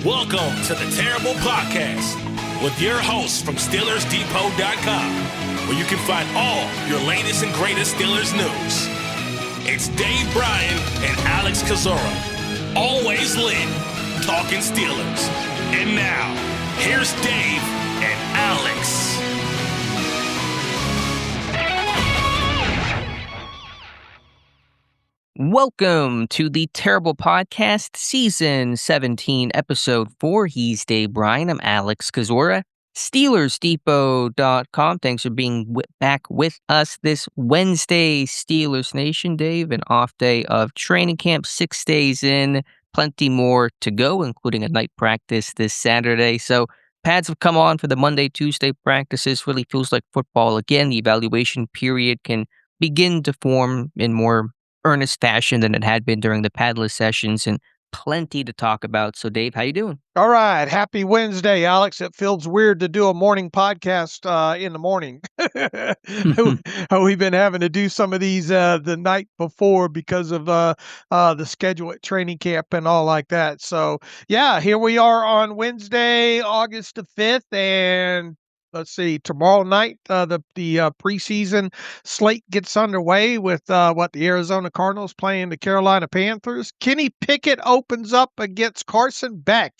Welcome to the Terrible Podcast with your hosts from SteelersDepot.com, where you can find all your latest and greatest Steelers news. It's Dave Bryan and Alex Kozora, always lit, talking Steelers. And now, here's Dave and Alex. Welcome to the Terrible Podcast, Season 17, Episode 4. He's Dave Bryan. I'm Alex Kozora. SteelersDepot.com. Thanks for being back with us this Wednesday, Steelers Nation. Dave, an off day of training camp, 6 days in, plenty more to go, including a night practice this Saturday. So pads have come on for the Monday, Tuesday practices. Really feels like football again. The evaluation period can begin to form in more earnest fashion than it had been during the padless sessions, and plenty to talk about. So Dave, how you doing? All right. Happy Wednesday, Alex. It feels weird to do a morning podcast in the morning. We've been having to do some of these the night before because of the schedule at training camp and all like that. So, yeah, here we are on Wednesday, August the 5th, and let's see, tomorrow night, the preseason slate gets underway with the Arizona Cardinals playing the Carolina Panthers. Kenny Pickett opens up against Carson Beck.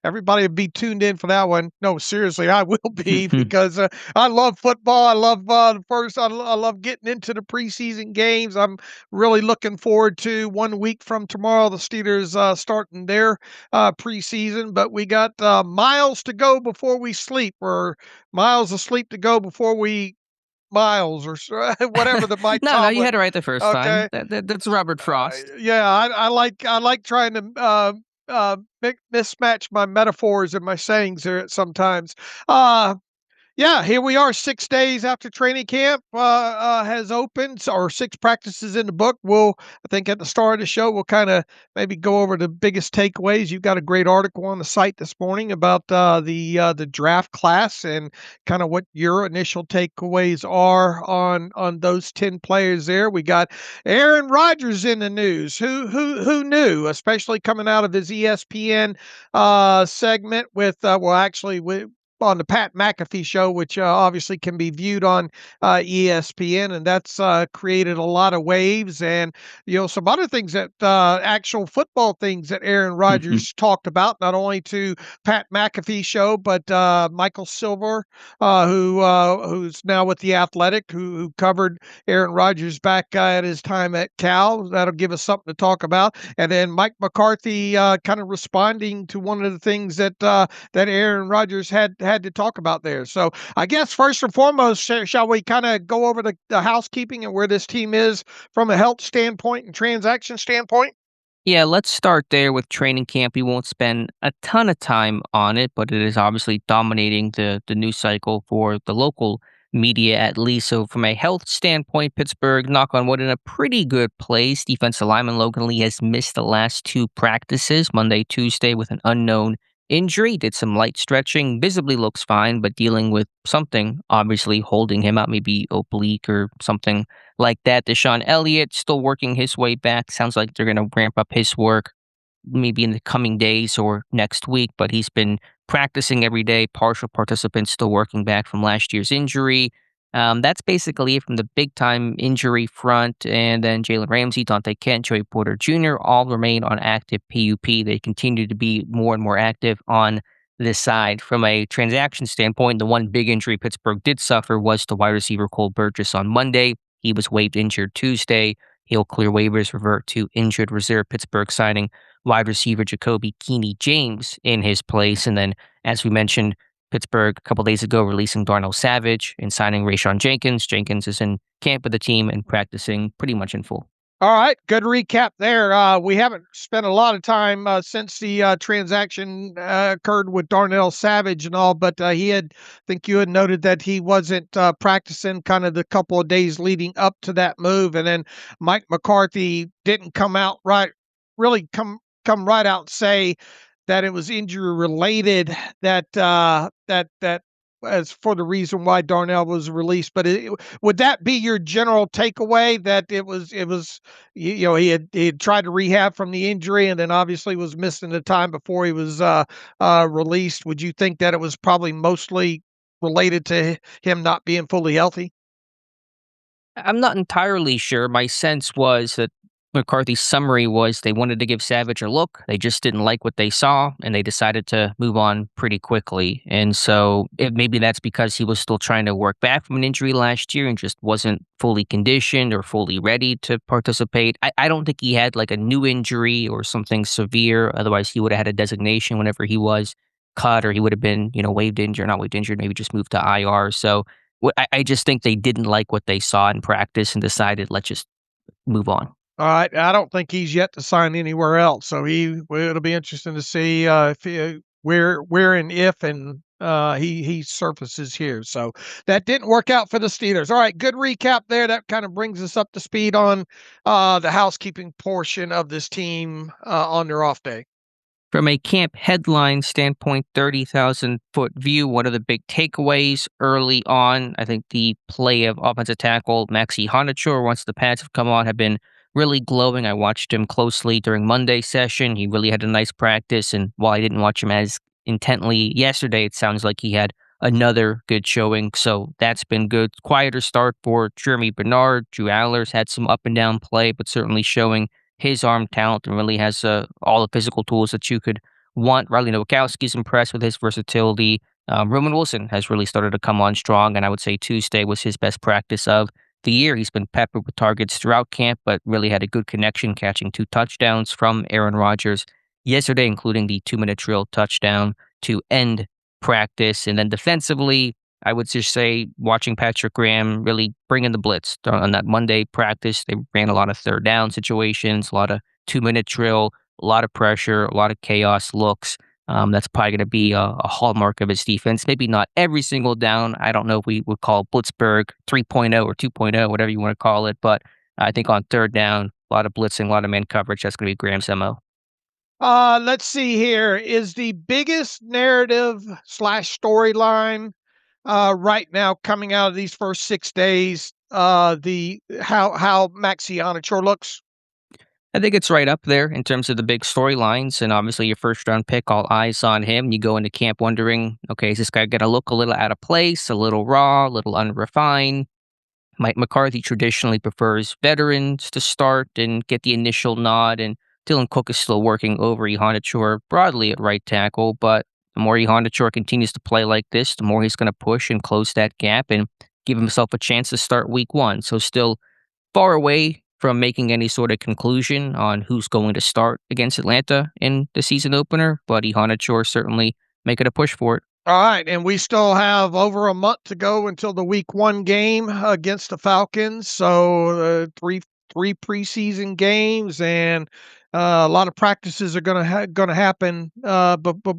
Everybody will be tuned in for that one. No, seriously, I will be because I love football. I love I love getting into the preseason games. I'm really looking forward to 1 week from tomorrow, the Steelers starting their preseason. But we got miles to go before we sleep, or miles of sleep to go before we miles, or whatever the Mike No, Tomlin. you had it right the first Okay. time. That's Robert Frost. Yeah, I like trying to mismatch my metaphors and my sayings there sometimes. Yeah, here we are 6 days after training camp has opened, or 6 practices in the book. I think at the start of the show, we'll kind of maybe go over the biggest takeaways. You've got a great article on the site this morning about the draft class and kind of what your initial takeaways are on those 10 players there. We got Aaron Rodgers in the news. Who knew, especially coming out of his ESPN segment with on the Pat McAfee Show, which obviously can be viewed on ESPN, and that's created a lot of waves. And some other things that actual football things that Aaron Rodgers talked about, not only to Pat McAfee Show, but Michael Silver, who's now with the Athletic, who covered Aaron Rodgers back at his time at Cal. That'll give us something to talk about. And then Mike McCarthy kind of responding to one of the things that Aaron Rodgers had to talk about there. So I guess first and foremost, shall we kind of go over the housekeeping and where this team is from a health standpoint and transaction standpoint? Yeah, let's start there with training camp. We won't spend a ton of time on it, but it is obviously dominating the news cycle for the local media, at least. So from a health standpoint, Pittsburgh, knock on wood, in a pretty good place. Defensive lineman Logan Lee has missed the last 2 practices, Monday, Tuesday, with an unknown injury. Did some light stretching, visibly looks fine, but dealing with something obviously holding him out, maybe oblique or something like that. Deshaun Elliott still working his way back. Sounds like they're going to ramp up his work maybe in the coming days or next week, but he's been practicing every day. Partial participant, still working back from last year's injury. That's basically it from the big-time injury front. And then Jalen Ramsey, Dante Kent, Joey Porter Jr. all remain on active PUP. They continue to be more and more active on this side. From a transaction standpoint, the one big injury Pittsburgh did suffer was to wide receiver Cole Burgess on Monday. He was waived injured Tuesday. He'll clear waivers, revert to injured reserve. Pittsburgh signing wide receiver Jacoby Keeney James in his place. And then, as we mentioned, Pittsburgh a couple days ago releasing Darnell Savage and signing Rayshon Jenkins. Jenkins is in camp with the team and practicing pretty much in full. All right, good recap there. We haven't spent a lot of time since the transaction occurred with Darnell Savage and all, but I think you had noted that he wasn't practicing kind of the couple of days leading up to that move, and then Mike McCarthy didn't come out really come right out and say that it was injury related, that as for the reason why Darnell was released. But would that be your general takeaway, that it was he had tried to rehab from the injury and then obviously was missing the time before he was released? Would you think that it was probably mostly related to him not being fully healthy? I'm not entirely sure. My sense was that McCarthy's summary was they wanted to give Savage a look. They just didn't like what they saw, and they decided to move on pretty quickly. And so maybe that's because he was still trying to work back from an injury last year and just wasn't fully conditioned or fully ready to participate. I don't think he had like a new injury or something severe. Otherwise, he would have had a designation whenever he was cut, or he would have been, waived injured, not waived injured, maybe just moved to IR. So I just think they didn't like what they saw in practice and decided, let's just move on. All right, I don't think he's yet to sign anywhere else, so it'll be interesting to see if where and if and he surfaces here. So that didn't work out for the Steelers. All right, good recap there. That kind of brings us up to speed on the housekeeping portion of this team on their off day. From a camp headline standpoint, 30,000-foot view, one of the big takeaways early on, I think the play of offensive tackle Max Iheanachor, once the pads have come on, have been really glowing. I watched him closely during Monday's session. He really had a nice practice, and while I didn't watch him as intently yesterday, it sounds like he had another good showing, so that's been good. Quieter start for Jeremy Bernard. Drew Allers had some up and down play, but certainly showing his arm talent and really has all the physical tools that you could want. Riley Nowakowski's impressed with his versatility. Roman Wilson has really started to come on strong, and I would say Tuesday was his best practice of the year. He's been peppered with targets throughout camp, but really had a good connection, catching 2 touchdowns from Aaron Rodgers yesterday, including the 2-minute drill touchdown to end practice. And then defensively, I would just say watching Patrick Graham really bring in the blitz. On that Monday practice, they ran a lot of third down situations, a lot of 2-minute drill, a lot of pressure, a lot of chaos looks. That's probably going to be a hallmark of his defense. Maybe not every single down. I don't know if we would call Blitzburg 3.0 or 2.0, whatever you want to call it. But I think on third down, a lot of blitzing, a lot of man coverage. That's going to be Graham's MO. Let's see here. Is the biggest narrative slash storyline right now coming out of these first 6 days, the how Max Iheanachor looks? I think it's right up there in terms of the big storylines, and obviously your first round pick, all eyes on him. You go into camp wondering, okay, is this guy going to look a little out of place, a little raw, a little unrefined? Mike McCarthy traditionally prefers veterans to start and get the initial nod, and Dylan Cook is still working over Iheanachor broadly at right tackle, but the more Iheanachor continues to play like this, the more he's going to push and close that gap and give himself a chance to start week 1. So still far away from making any sort of conclusion on who's going to start against Atlanta in the season opener, but Iheanachor certainly making a push for it. All right, and we still have over a month to go until the week 1 game against the Falcons. So three preseason games and a lot of practices are going to happen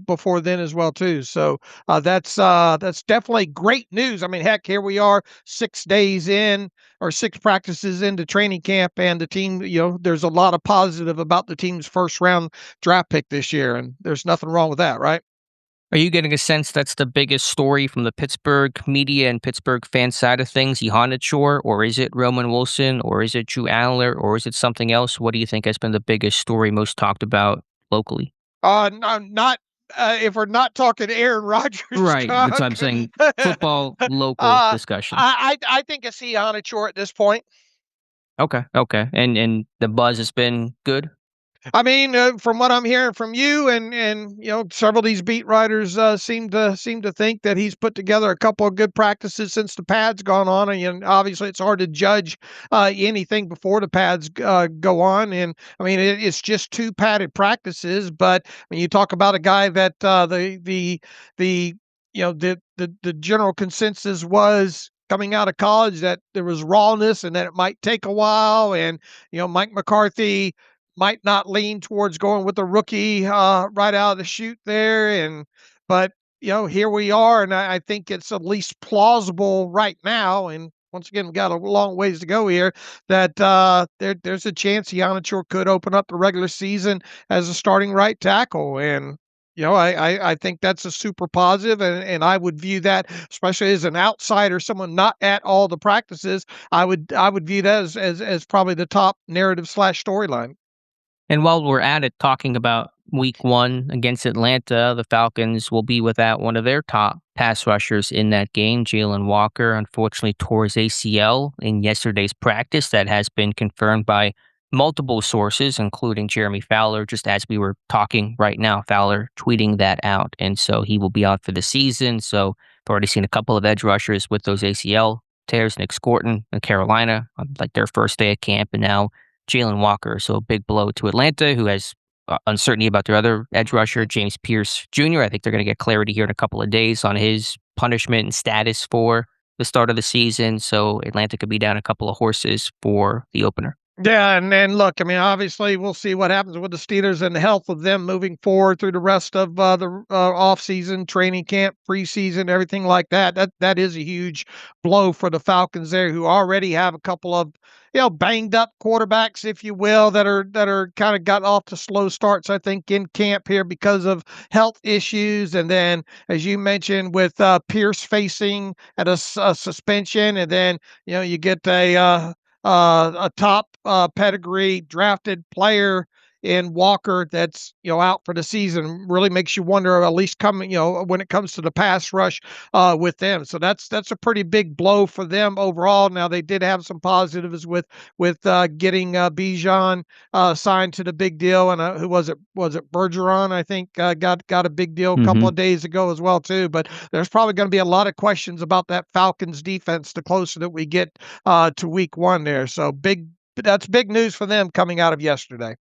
before then as well too. So that's definitely great news. I mean, heck, here we are 6 days in, or 6 practices into training camp, and the team, there's a lot of positive about the team's first round draft pick this year, and there's nothing wrong with that, right? Are you getting a sense that's the biggest story from the Pittsburgh media and Pittsburgh fan side of things, Iheanachor, or is it Roman Wilson, or is it Drew Aller, or is it something else? What do you think has been the biggest story most talked about locally? Not if we're not talking Aaron Rodgers, Right, talk. that's what I'm saying. Football local discussion. I think it's Iheanachor at this point. Okay, and the buzz has been good. I mean, from what I'm hearing from you and several of these beat writers seem to think that he's put together a couple of good practices since the pads gone on, and obviously it's hard to judge anything before the pads go on. And I mean, it's just 2 padded practices, but when you talk about a guy that the general consensus was coming out of college that there was rawness and that it might take a while, and Mike McCarthy might not lean towards going with the rookie right out of the chute there. But here we are, and I think it's at least plausible right now. And once again, we've got a long ways to go here, that there's a chance Iheanachor could open up the regular season as a starting right tackle. And I think that's a super positive, and I would view that, especially as an outsider, someone not at all the practices, I would view that as probably the top narrative slash storyline. And while we're at it, talking about week one against Atlanta, the Falcons will be without one of their top pass rushers in that game. Jalen Walker unfortunately tore his ACL in yesterday's practice. That has been confirmed by multiple sources, including Jeremy Fowler, just as we were talking right now. Fowler tweeting that out. And so he will be out for the season. So I've already seen a couple of edge rushers with those ACL tears, Nick Scorton in Carolina, on like their first day at camp, and now Jalen Walker. So a big blow to Atlanta, who has uncertainty about their other edge rusher, James Pierce Jr. I think they're going to get clarity here in a couple of days on his punishment and status for the start of the season. So Atlanta could be down a couple of horses for the opener. Yeah, and look, I mean, obviously, we'll see what happens with the Steelers and the health of them moving forward through the rest of the off-season, training camp, preseason, everything like that. That is a huge blow for the Falcons there, who already have a couple of banged up quarterbacks, if you will, that are kind of got off to slow starts, I think, in camp here because of health issues, and then as you mentioned, with Pierce facing at a suspension, and then you get a top pedigree drafted player in Walker that's out for the season. Really makes you wonder, at least coming when it comes to the pass rush with them. So that's a pretty big blow for them overall. Now they did have some positives with getting Bijan signed to the big deal, and who was it Bergeron, I think, got a big deal a couple of days ago as well too. But there's probably going to be a lot of questions about that Falcons defense the closer that we get to week one there. So that's big news for them coming out of yesterday.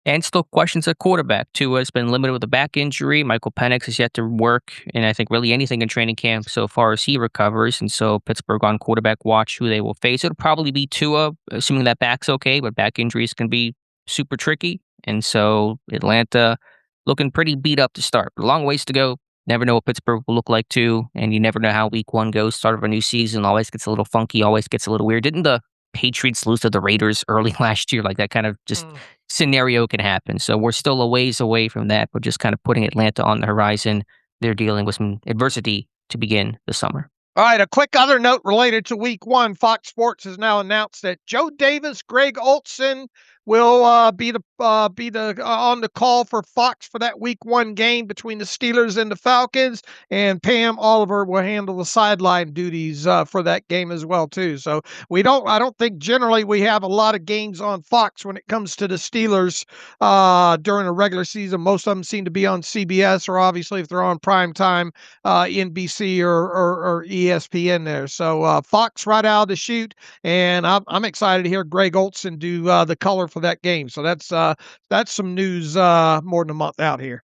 And still questions at quarterback. Tua has been limited with a back injury. Michael Penix has yet to work in, I think, really anything in training camp so far as he recovers. And so Pittsburgh on quarterback watch who they will face. It'll probably be Tua, assuming that back's okay, but back injuries can be super tricky. And so Atlanta looking pretty beat up to start. A long ways to go. Never know what Pittsburgh will look like too. And you never know how week one goes. Start of a new season always gets a little funky, always gets a little weird. Didn't the Patriots lose to the Raiders early last year? Like that kind of just scenario can happen. So we're still a ways away from that, but just kind of putting Atlanta on the horizon. They're dealing with some adversity to begin the summer. All right, a quick other note related to week one. Fox Sports has now announced that Joe Davis, Greg Olson will be on the call for Fox for that week one game between the Steelers and the Falcons, and Pam Oliver will handle the sideline duties for that game as well too. So I don't think generally we have a lot of games on Fox when it comes to the Steelers during a regular season. Most of them seem to be on CBS, or obviously if they're on prime time, NBC or ESPN there. So Fox right out of the chute, and I'm excited to hear Greg Olson do the color for that game. So that's some news more than a month out here.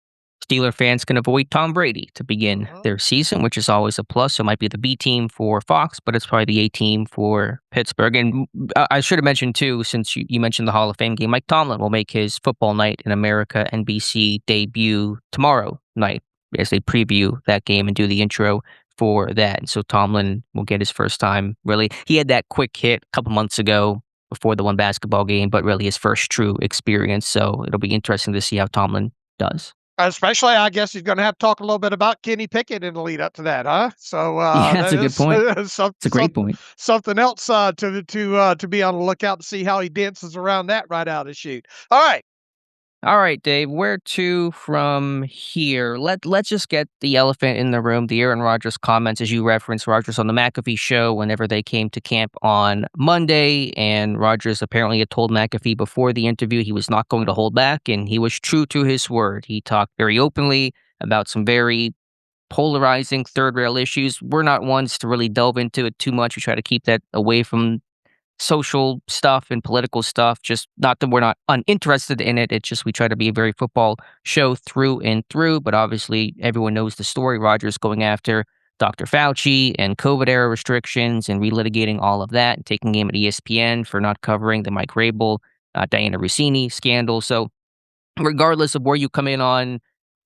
Steeler fans can avoid Tom Brady to begin their season, which is always a plus. So it might be the B team for Fox, but it's probably the A team for Pittsburgh. And I should have mentioned too, since you mentioned the Hall of Fame game, Mike Tomlin will make his Football Night in America NBC debut tomorrow night as they preview that game and do the intro for that. And so Tomlin will get his first time, really. He had that quick hit a couple months ago before the one basketball game, but really his first true experience. So it'll be interesting to see how Tomlin does. Especially, I guess he's going to have to talk a little bit about Kenny Pickett in the lead up to that, huh? So yeah, that's a good point. It's a great point. Something else to be on the lookout to see how he dances around that right out of the chute. All right, Dave. Where to from here? Let's just get the elephant in the room. The Aaron Rodgers comments, as you referenced, Rodgers on the McAfee Show. Whenever they came to camp on Monday, and Rodgers apparently had told McAfee before the interview he was not going to hold back, and he was true to his word. He talked very openly about some very polarizing third rail issues. We're not ones to really delve into it too much. We try to keep that away from social stuff and political stuff. Just not that we're not uninterested in it. It's just we try to be a very football show through and through. But obviously, everyone knows the story. Rodgers going after Dr. Fauci and COVID era restrictions and relitigating all of that, and taking aim at ESPN for not covering the Mike Rabel, Diana Rossini scandal. So regardless of where you come in on,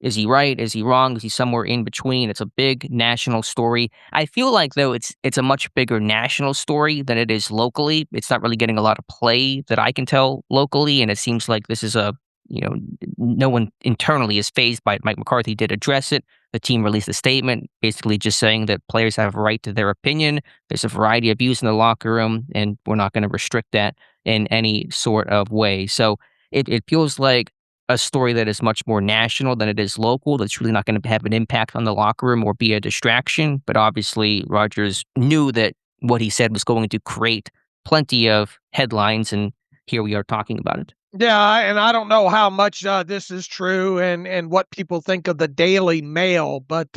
is he right? Is he wrong? Is he somewhere in between? It's a big national story. I feel like, though, it's a much bigger national story than it is locally. It's not really getting a lot of play that I can tell locally, and it seems like this is a no one internally is fazed by it. Mike McCarthy did address it. The team released a statement basically just saying that players have a right to their opinion. There's a variety of views in the locker room, and we're not going to restrict that in any sort of way. So it feels like a story that is much more national than it is local. That's really not going to have an impact on the locker room or be a distraction. But obviously, Rodgers knew that what he said was going to create plenty of headlines, and here we are talking about it. Yeah, and I don't know how much this is true and what people think of the Daily Mail, but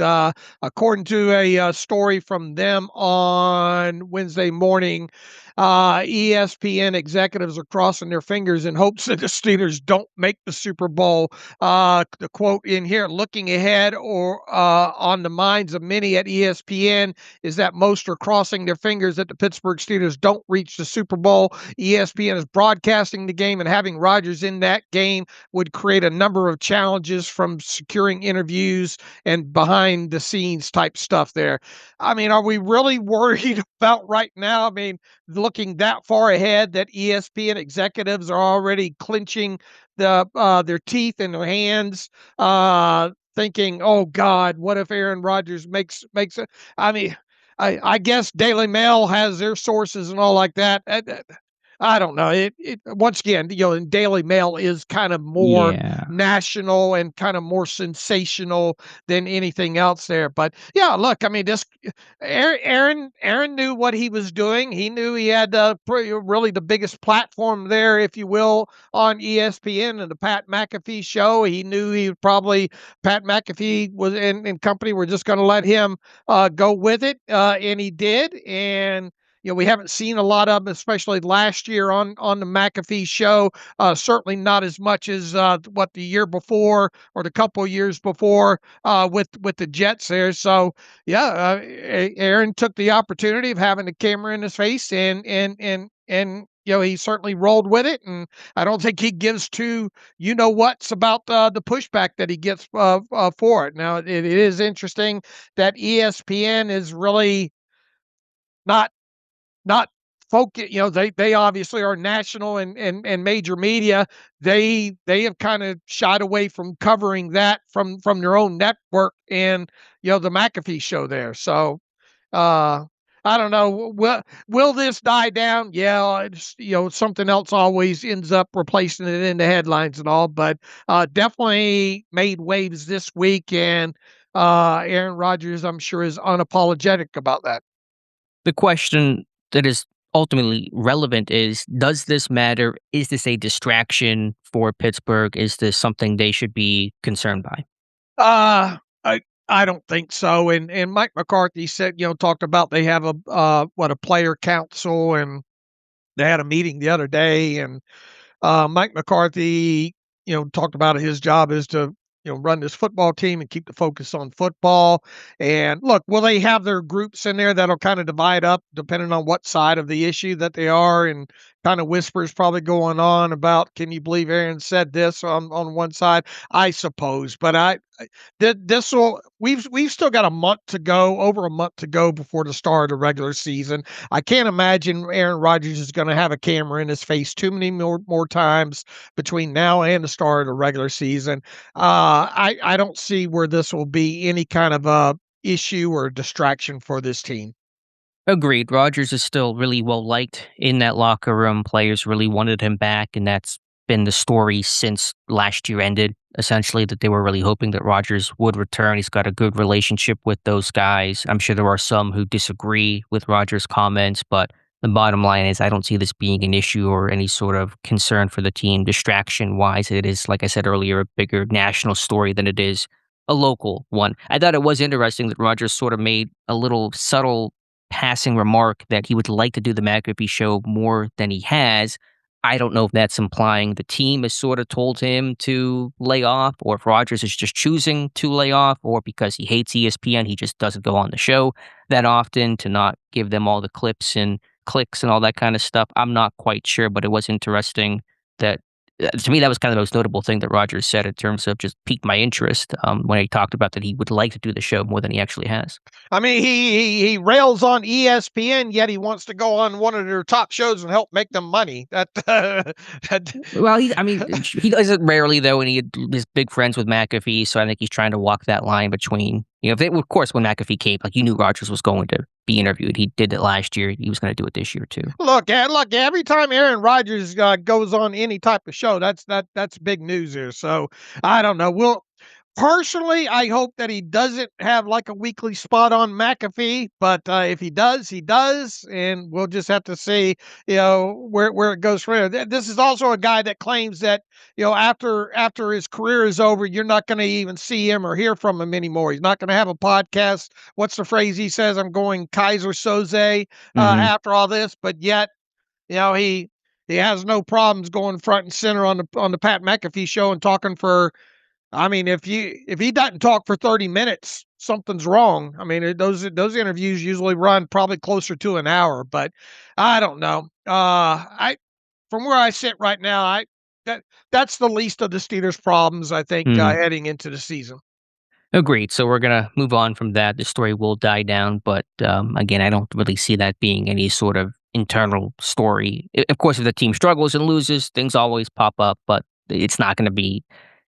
according to a story from them on Wednesday morning, ESPN executives are crossing their fingers in hopes that the Steelers don't make the Super Bowl. The quote in here, looking ahead or on the minds of many at ESPN is that most are crossing their fingers that the Pittsburgh Steelers don't reach the Super Bowl. ESPN is broadcasting the game, and having Rodgers in that game would create a number of challenges, from securing interviews and behind the scenes type stuff there. I mean, are we really worried about right now? I mean, looking that far ahead that ESPN executives are already clenching their teeth in their hands, thinking, "Oh God, what if Aaron Rodgers makes it?" I mean, I guess Daily Mail has their sources and all like that. I don't know. It once again, and Daily Mail is kind of more Yeah. national and kind of more sensational than anything else there. But yeah, look, I mean, this Aaron knew what he was doing. He knew he had really the biggest platform there, if you will, on ESPN and the Pat McAfee Show. He knew he would probably Pat McAfee was and company were just going to let him go with it, and he did. And we haven't seen a lot of them, especially last year on the McAfee Show. Certainly not as much as what the year before or the couple of years before with the Jets there. So yeah, Aaron took the opportunity of having the camera in his face, and he certainly rolled with it. And I don't think he gives two what's about the pushback that he gets for it. Now it is interesting that ESPN is really not focus. They obviously are national and major media. They have kind of shied away from covering that from their own network and the McAfee Show there. So I don't know. Will this die down? Yeah, it's, something else always ends up replacing it in the headlines and all. But definitely made waves this week, and Aaron Rodgers, I'm sure, is unapologetic about that. The question that is ultimately relevant is, does this matter? Is this a distraction for Pittsburgh? Is this something they should be concerned by? I don't think so. And Mike McCarthy said, talked about they have a player council, and they had a meeting the other day, and Mike McCarthy, talked about his job is to, run this football team and keep the focus on football. And look, will they have their groups in there that'll kind of divide up depending on what side of the issue that they are, and kind of whispers probably going on about, can you believe Aaron said this on one side? I suppose, but this will we've still got over a month to go before the start of the regular season. I can't imagine Aaron Rodgers is going to have a camera in his face too many more times between now and the start of the regular season. I don't see where this will be any kind of a issue or distraction for this team. Agreed. Rodgers is still really well liked in that locker room. Players really wanted him back, and that's been the story since last year ended, essentially, that they were really hoping that Rodgers would return. He's got a good relationship with those guys. I'm sure there are some who disagree with Rodgers' comments, but the bottom line is I don't see this being an issue or any sort of concern for the team distraction-wise. It is, like I said earlier, a bigger national story than it is a local one. I thought it was interesting that Rodgers sort of made a little subtle passing remark that he would like to do the McAfee Show more than he has. I don't know if that's implying the team has sort of told him to lay off, or if Rodgers is just choosing to lay off, or because he hates ESPN, he just doesn't go on the show that often to not give them all the clips and clicks and all that kind of stuff. I'm not quite sure, but it was interesting that to me, that was kind of the most notable thing that Rodgers said in terms of just piqued my interest when he talked about that he would like to do the show more than he actually has. I mean, he rails on ESPN, yet he wants to go on one of their top shows and help make them money. That Well, he does it rarely though, and he's big friends with McAfee, so I think he's trying to walk that line between, of course, when McAfee came, like you knew Rodgers was going to be interviewed. He did it last year. He was going to do it this year too. look. Every time Aaron Rodgers goes on any type of show, that's big news here. So I don't know. Personally, I hope that he doesn't have like a weekly spot on McAfee, but if he does, he does, and we'll just have to see, where it goes from there. This is also a guy that claims that, after his career is over, you're not going to even see him or hear from him anymore. He's not going to have a podcast. What's the phrase he says? I'm going Kaiser Soze Hmm. after all this, but yet, he has no problems going front and center on the Pat McAfee show and talking for. I mean, if he doesn't talk for 30 minutes, something's wrong. I mean, those interviews usually run probably closer to an hour, but I don't know. I From where I sit right now, that's the least of the Steelers' problems, I think, heading into the season. Agreed. So we're gonna move on from that. The story will die down, but again, I don't really see that being any sort of internal story. Of course, if the team struggles and loses, things always pop up, but it's not going to be.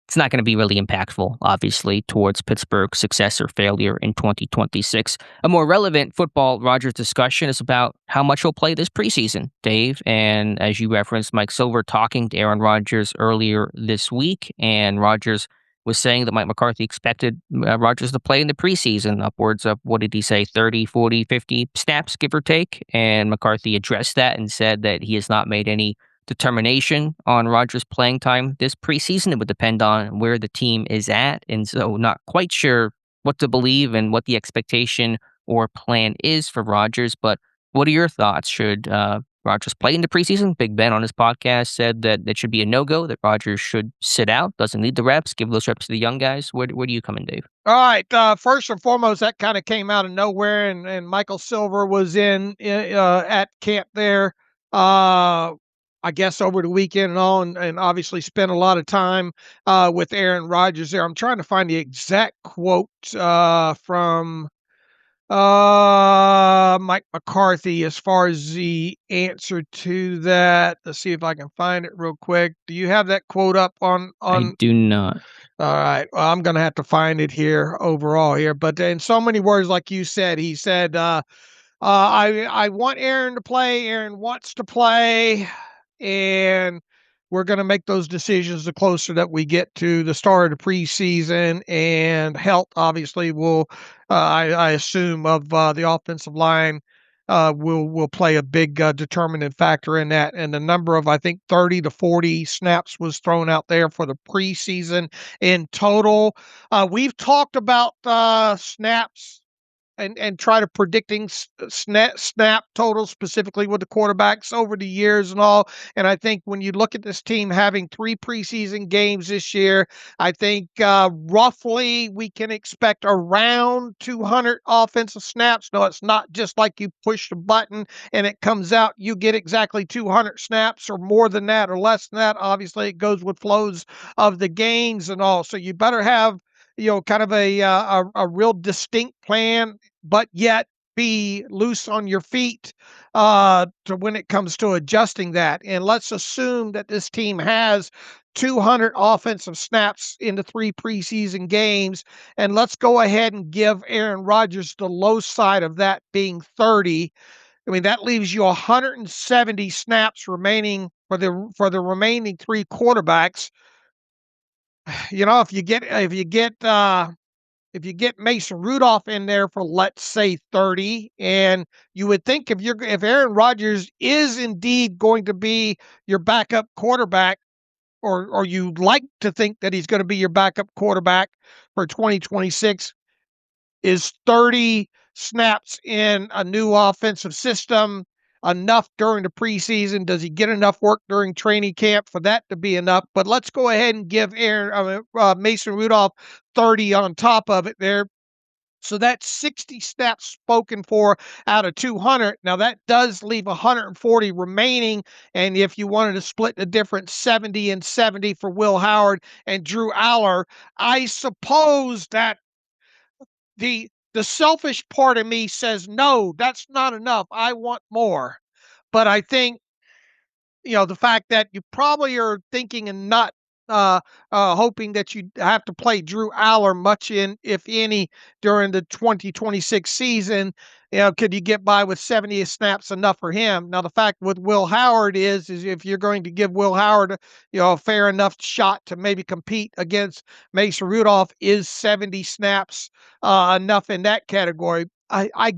It's not going to be really impactful, obviously, towards Pittsburgh's success or failure in 2026. A more relevant football Rodgers discussion is about how much he'll play this preseason, Dave. And as you referenced, Mike Silver talking to Aaron Rodgers earlier this week, and Rodgers was saying that Mike McCarthy expected Rodgers to play in the preseason, upwards of, what did he say, 30, 40, 50 snaps, give or take. And McCarthy addressed that and said that he has not made any determination on Rodgers' playing time this preseason. It would depend on where the team is at. And so, not quite sure what to believe and what the expectation or plan is for Rodgers. But what are your thoughts? Should Rodgers play in the preseason? Big Ben on his podcast said that it should be a no-go, that Rodgers should sit out, doesn't need the reps, give those reps to the young guys. Where do you come in, Dave? All right. First and foremost, that kind of came out of nowhere, and Michael Silver was at camp there. I guess over the weekend and all, and obviously spent a lot of time with Aaron Rodgers there. I'm trying to find the exact quote from Mike McCarthy as far as the answer to that. Let's see if I can find it real quick. Do you have that quote up on I on? do not. All right. Well, I'm going to have to find it here overall here, but in so many words, like you said, he said, I want Aaron to play. Aaron wants to play, and we're going to make those decisions the closer that we get to the start of the preseason. And health, obviously, will I assume of the offensive line will play a big determinant factor in that. And the number of, I think, 30 to 40 snaps was thrown out there for the preseason in total. We've talked about snaps and try to predicting snap totals specifically with the quarterbacks over the years and all. And I think when you look at this team having 3 preseason games this year, I think roughly we can expect around 200 offensive snaps. No, it's not just like you push the button and it comes out. You get exactly 200 snaps or more than that or less than that. Obviously, it goes with flows of the games and all. So you better have kind of a real distinct plan, but yet be loose on your feet to when it comes to adjusting that. And let's assume that this team has 200 offensive snaps in the 3 preseason games, and let's go ahead and give Aaron Rodgers the low side of that being 30. I mean, that leaves you 170 snaps remaining for the remaining 3 quarterbacks. If you get Mason Rudolph in there for, let's say, 30, and you would think if Aaron Rodgers is indeed going to be your backup quarterback, or you'd like to think that he's going to be your backup quarterback for 2026, is 30 snaps in a new offensive system enough during the preseason? Does he get enough work during training camp for that to be enough? But let's go ahead and give Mason Rudolph 30 on top of it there. So that's 60 snaps spoken for out of 200. Now that does leave 140 remaining. And if you wanted to split the difference 70 and 70 for Will Howard and Drew Aller, I suppose that the selfish part of me says, no, that's not enough. I want more. But I think, the fact that you probably are thinking and not hoping that you have to play Drew Aller much in, if any, during the 2026 season. Could you get by with 70 snaps enough for him? Now, the fact with Will Howard is if you're going to give Will Howard, a fair enough shot to maybe compete against Mason Rudolph, is 70 snaps enough in that category? I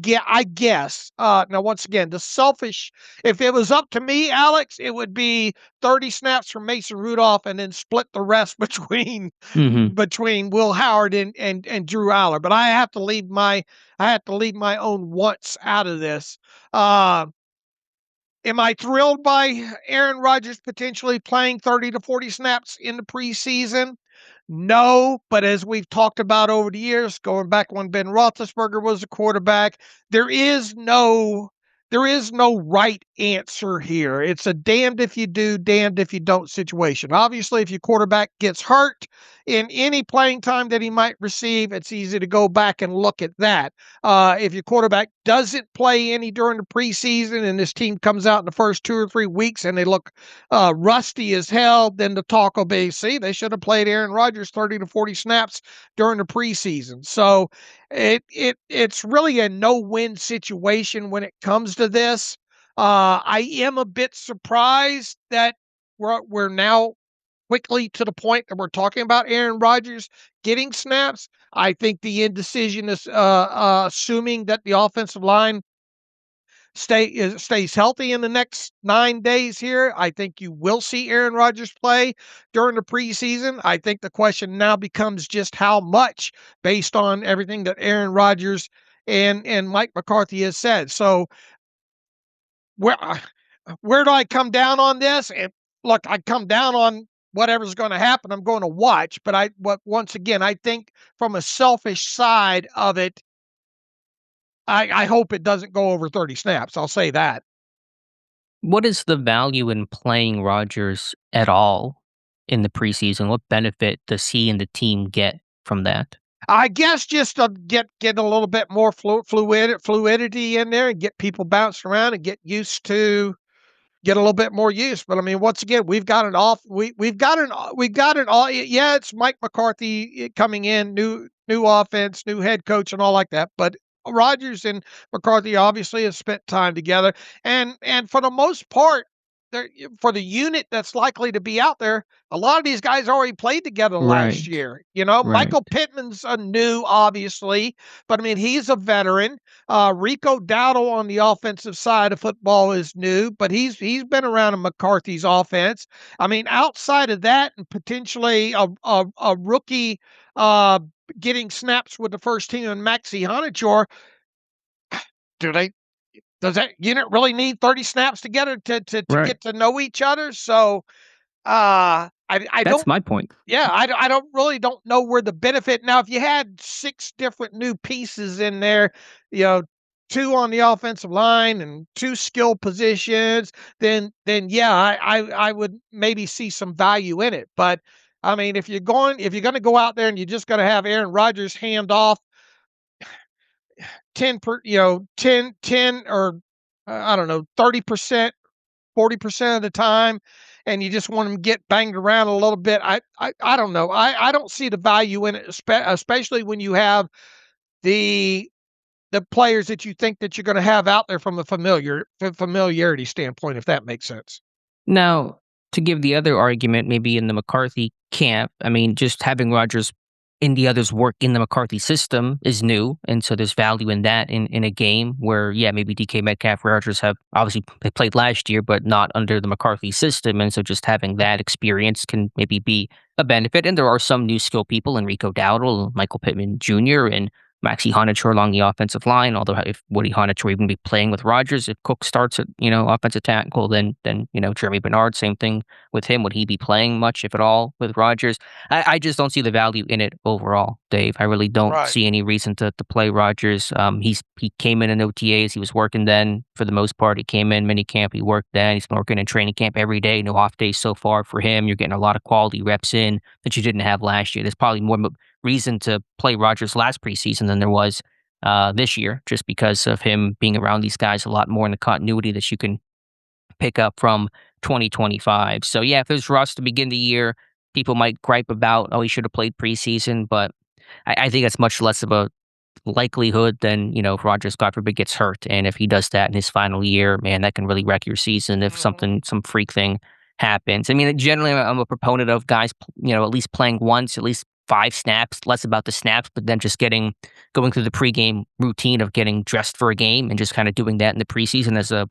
guess. Now, once again, if it was up to me, Alex, it would be 30 snaps for Mason Rudolph and then split the rest between Will Howard and Drew Aller. But I have to leave my own wants out of this. Am I thrilled by Aaron Rodgers potentially playing 30 to 40 snaps in the preseason? No, but as we've talked about over the years, going back when Ben Roethlisberger was a quarterback, there is no right answer here. It's a damned if you do, damned if you don't situation. Obviously, if your quarterback gets hurt in any playing time that he might receive, it's easy to go back and look at that. If your quarterback doesn't play any during the preseason and this team comes out in the first 2 or 3 weeks and they look rusty as hell, then the talk will be, see, they should have played Aaron Rodgers 30 to 40 snaps during the preseason. So it's really a no-win situation when it comes to this. I am a bit surprised that we're now quickly to the point that we're talking about Aaron Rodgers getting snaps. I think the indecision is assuming that the offensive line stays healthy in the next 9 days here. I think you will see Aaron Rodgers play during the preseason. I think the question now becomes just how much, based on everything that Aaron Rodgers and Mike McCarthy has said. So where do I come down on this? And look, I come down on whatever's going to happen. I'm going to watch, but once again, I think from a selfish side of it, I hope it doesn't go over 30 snaps. I'll say that. What is the value in playing Rodgers at all in the preseason? What benefit does he and the team get from that? I guess just to get a little bit more fluidity in there and get people bouncing around and get a little bit more use. But I mean, once again, we've got an all. Yeah, it's Mike McCarthy coming in, new offense, new head coach, and all like that. But Rodgers and McCarthy obviously have spent time together, and for the most part, for the unit that's likely to be out there, a lot of these guys already played together last year. Right. Michael Pittman's a new, obviously, but I mean, he's a veteran. Rico Dowdle on the offensive side of football is new, but he's been around in McCarthy's offense. I mean, outside of that, and potentially a rookie getting snaps with the first team and Max Iheanachor, does that unit really need 30 snaps together to Right. get to know each other? So I That's don't. my point. Yeah, I don't know where the benefit. Now, if you had 6 different new pieces in there, 2 on the offensive line and 2 skill positions, then yeah, I would maybe see some value in it. But I mean, if you're going to go out there and you're just going to have Aaron Rodgers hand off 10 or I don't know, 30%, 40% of the time, and you just want them to get banged around a little bit. I don't know. I don't see the value in it, especially when you have the players that you think that you're going to have out there from a familiarity standpoint, if that makes sense. Now, to give the other argument, maybe in the McCarthy camp, I mean, just having Rodgers in the others work in the McCarthy system is new, and so there's value in that in a game where, yeah, maybe DK Metcalf, Rodgers have obviously they played last year, but not under the McCarthy system, and so just having that experience can maybe be a benefit. And there are some new skill people in Rico Dowdle, Michael Pittman Jr., and Max Iheanachor along the offensive line. Although if would Iheanachor even be playing with Rodgers if Cook starts at offensive tackle, then Jeremy Bernard, same thing with him. Would he be playing much, if at all, with Rodgers? I just don't see the value in it overall, Dave. I really don't Right. see any reason to play Rodgers. He came in OTAs. He was working then for the most part. He came in minicamp. He worked then. He's been working in training camp every day. No off days so far for him. You're getting a lot of quality reps in that you didn't have last year. There's probably more reason to play Rodgers last preseason than there was this year, just because of him being around these guys a lot more in the continuity that you can pick up from 2025. So yeah, if it was Russ to begin the year, people might gripe about, oh, he should have played preseason, but I think it's much less of a likelihood than, if Rodgers, God forbid, gets hurt. And if he does that in his final year, man, that can really wreck your season if some freak thing happens. I mean, generally, I'm a proponent of guys, at least playing once, at least 5 snaps, less about the snaps, but then just going through the pregame routine of getting dressed for a game and just kind of doing that in the preseason as a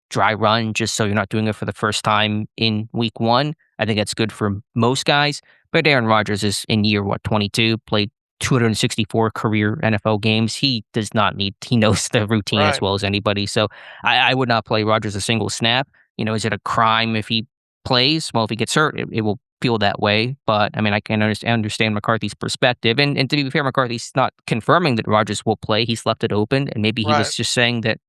dry run, just so you're not doing it for the first time in week 1. I think that's good for most guys. But Aaron Rodgers is in year, 22, played 264 career NFL games. He knows the routine as well as anybody. So I would not play Rodgers a single snap. Is it a crime if he plays? Well, if he gets hurt, it will feel that way. But I mean, I can understand McCarthy's perspective. And to be fair, McCarthy's not confirming that Rodgers will play. He's left it open. And maybe he was just saying that,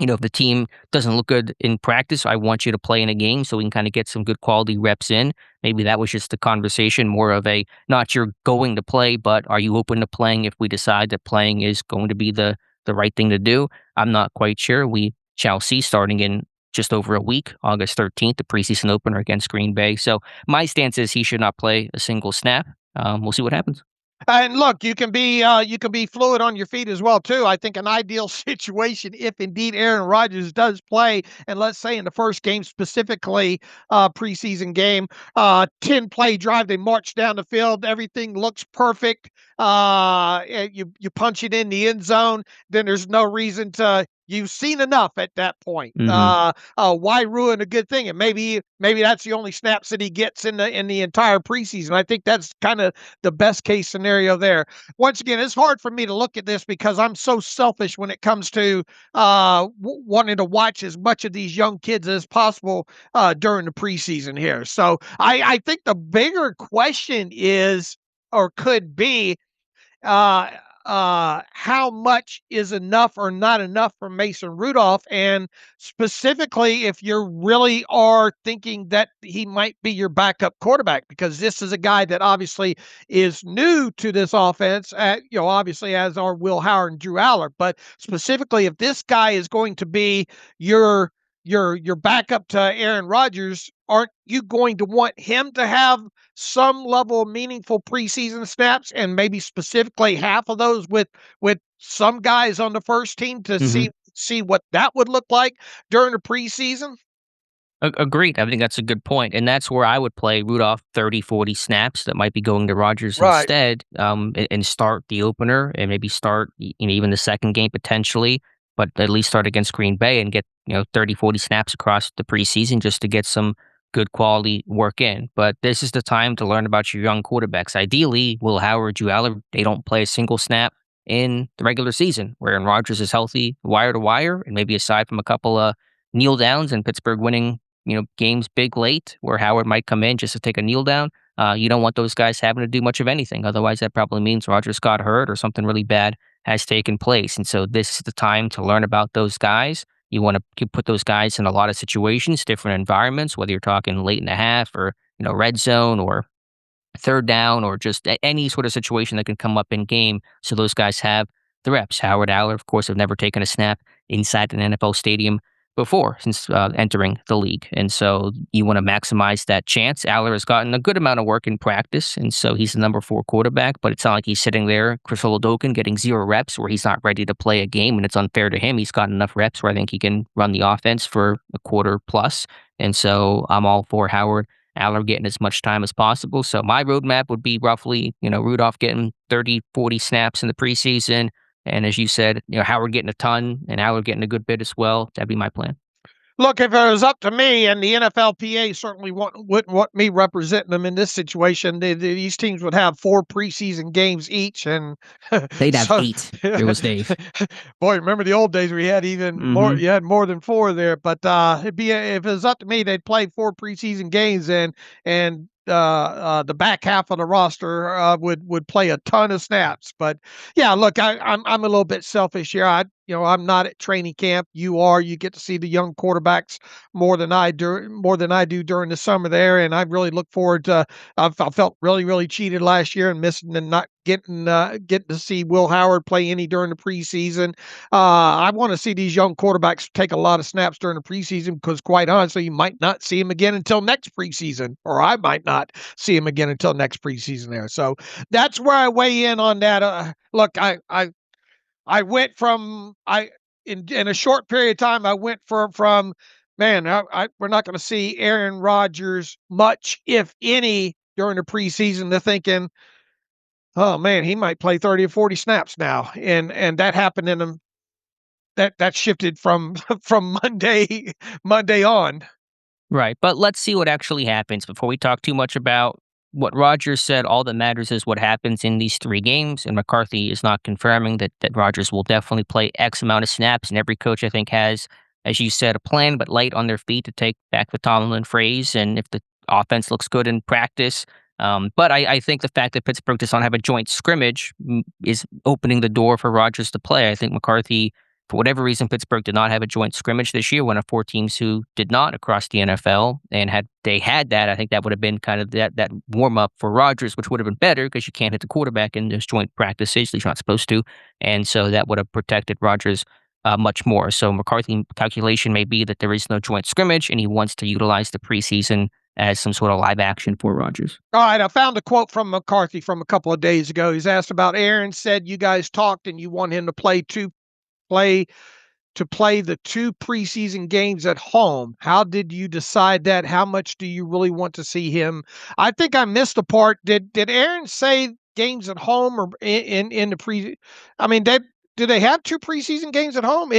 if the team doesn't look good in practice, I want you to play in a game so we can kind of get some good quality reps in. Maybe that was just the conversation, more of a, not you're going to play, but are you open to playing if we decide that playing is going to be the right thing to do? I'm not quite sure. We shall see starting in just over a week, August 13th, the preseason opener against Green Bay. So my stance is he should not play a single snap. We'll see what happens. And look, you can be fluid on your feet as well too. I think an ideal situation, if indeed Aaron Rodgers does play, and let's say in the first game specifically, preseason game, 10-play drive, they march down the field, everything looks perfect. You punch it in the end zone, then there's no reason to. You've seen enough at that point. Why ruin a good thing? And maybe that's the only snaps that he gets in the entire preseason. I think that's kind of the best case scenario there. Once again, it's hard for me to look at this because I'm so selfish when it comes to wanting to watch as much of these young kids as possible during the preseason here. So I think the bigger question is, or could be, how much is enough or not enough for Mason Rudolph, and specifically if you really are thinking that he might be your backup quarterback, because this is a guy that obviously is new to this offense, obviously as are Will Howard and Drew Aller, but specifically if this guy is going to be your backup to Aaron Rodgers, aren't you going to want him to have some level of meaningful preseason snaps, and maybe specifically half of those with some guys on the first team to see what that would look like during the preseason? Agreed. I think that's a good point. And that's where I would play Rudolph 30, 40 snaps that might be going to Rodgers instead, and start the opener and maybe start even the second game potentially, but at least start against Green Bay and get 30, 40 snaps across the preseason just to get some good quality work in. But this is the time to learn about your young quarterbacks. Ideally, Will Howard, Drew Aller, they don't play a single snap in the regular season, where Aaron Rodgers is healthy wire to wire, and maybe aside from a couple of kneel downs and Pittsburgh winning games big late, where Howard might come in just to take a kneel down. You don't want those guys having to do much of anything. Otherwise, that probably means Rodgers got hurt or something really bad has taken place. And so this is the time to learn about those guys. You want to put those guys in a lot of situations, different environments, whether you're talking late in the half or red zone or third down or just any sort of situation that can come up in game. So those guys have the reps. Howard, Aller, of course, have never taken a snap inside an NFL stadium before since entering the league. And so you want to maximize that chance. Aller has gotten a good amount of work in practice, and so he's the number 4 quarterback, but it's not like he's sitting there, Chris Oladokun, getting 0 reps where he's not ready to play a game, and it's unfair to him. He's got enough reps where I think he can run the offense for a quarter plus. And so I'm all for Howard, Aller getting as much time as possible. So my roadmap would be roughly, Rudolph getting 30, 40 snaps in the preseason. And as you said, Howard getting a ton and Aller getting a good bit as well. That'd be my plan. Look, if it was up to me, and the NFLPA certainly wouldn't want me representing them in this situation, these teams would have 4 preseason games each, and They'd have so 8 if it was Dave. boy, remember the old days where you had even more. Mhm. You had more than 4 there. But if it was up to me, they'd play 4 preseason games, and the back half of the roster would play a ton of snaps. But yeah, look, I'm a little bit selfish here. I'm not at training camp. You are. You get to see the young quarterbacks more than I do during the summer there, and I really look forward to. I felt really, really cheated last year and missing and not getting to see Will Howard play any during the preseason. I want to see these young quarterbacks take a lot of snaps during the preseason because, quite honestly, you might not see him again until next preseason, or I might not see him again until next preseason there. So that's where I weigh in on that. Look, I went from in a short period of time. I went from man, we're not going to see Aaron Rodgers much, if any, during the preseason, to thinking, oh man, he might play 30 or 40 snaps now, and that happened in him. That shifted from from Monday on. Right, but let's see what actually happens before we talk too much about what Rodgers said. All that matters is what happens in these 3 games, and McCarthy is not confirming that Rodgers will definitely play X amount of snaps, and every coach, I think, has, as you said, a plan, but light on their feet, to take back the Tomlin phrase, and if the offense looks good in practice. But I think the fact that Pittsburgh does not have a joint scrimmage is opening the door for Rodgers to play. I think McCarthy, for whatever reason, Pittsburgh did not have a joint scrimmage this year, one of 4 teams who did not across the NFL. And had they had that, I think that would have been kind of that warm up for Rodgers, which would have been better because you can't hit the quarterback in those joint practices. At least you're not supposed to. And so that would have protected Rodgers much more. So McCarthy's calculation may be that there is no joint scrimmage, and he wants to utilize the preseason as some sort of live action for Rodgers. All right, I found a quote from McCarthy from a couple of days ago. He's asked about Aaron, said you guys talked and you want him to play the 2 preseason games at home. How did you decide that? How much do you really want to see him? I think I missed the part. Did Aaron say games at home or in the pre? I mean, do they have 2 preseason games at home?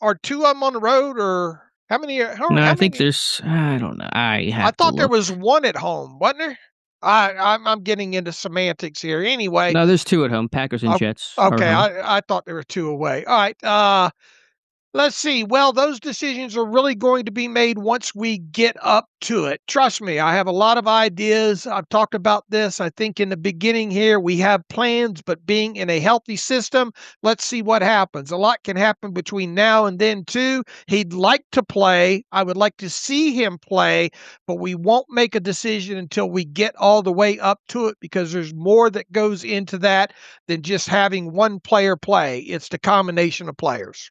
Are 2 of them on the road, or how many? No, How I think many? I don't know. I I have to thought there look. was 1 at home, wasn't there? I'm getting into semantics here. Anyway, No, there's 2 at home. Packers and o- Jets are okay, home. I thought there were 2 away. All right. Let's see. Well, those decisions are really going to be made once we get up to it. Trust me, I have a lot of ideas. I've talked about this. I think in the beginning here, we have plans, but being in a healthy system, let's see what happens. A lot can happen between now and then, too. He'd like to play. I would like to see him play, but we won't make a decision until we get all the way up to it, because there's more that goes into that than just having one player play. It's the combination of players.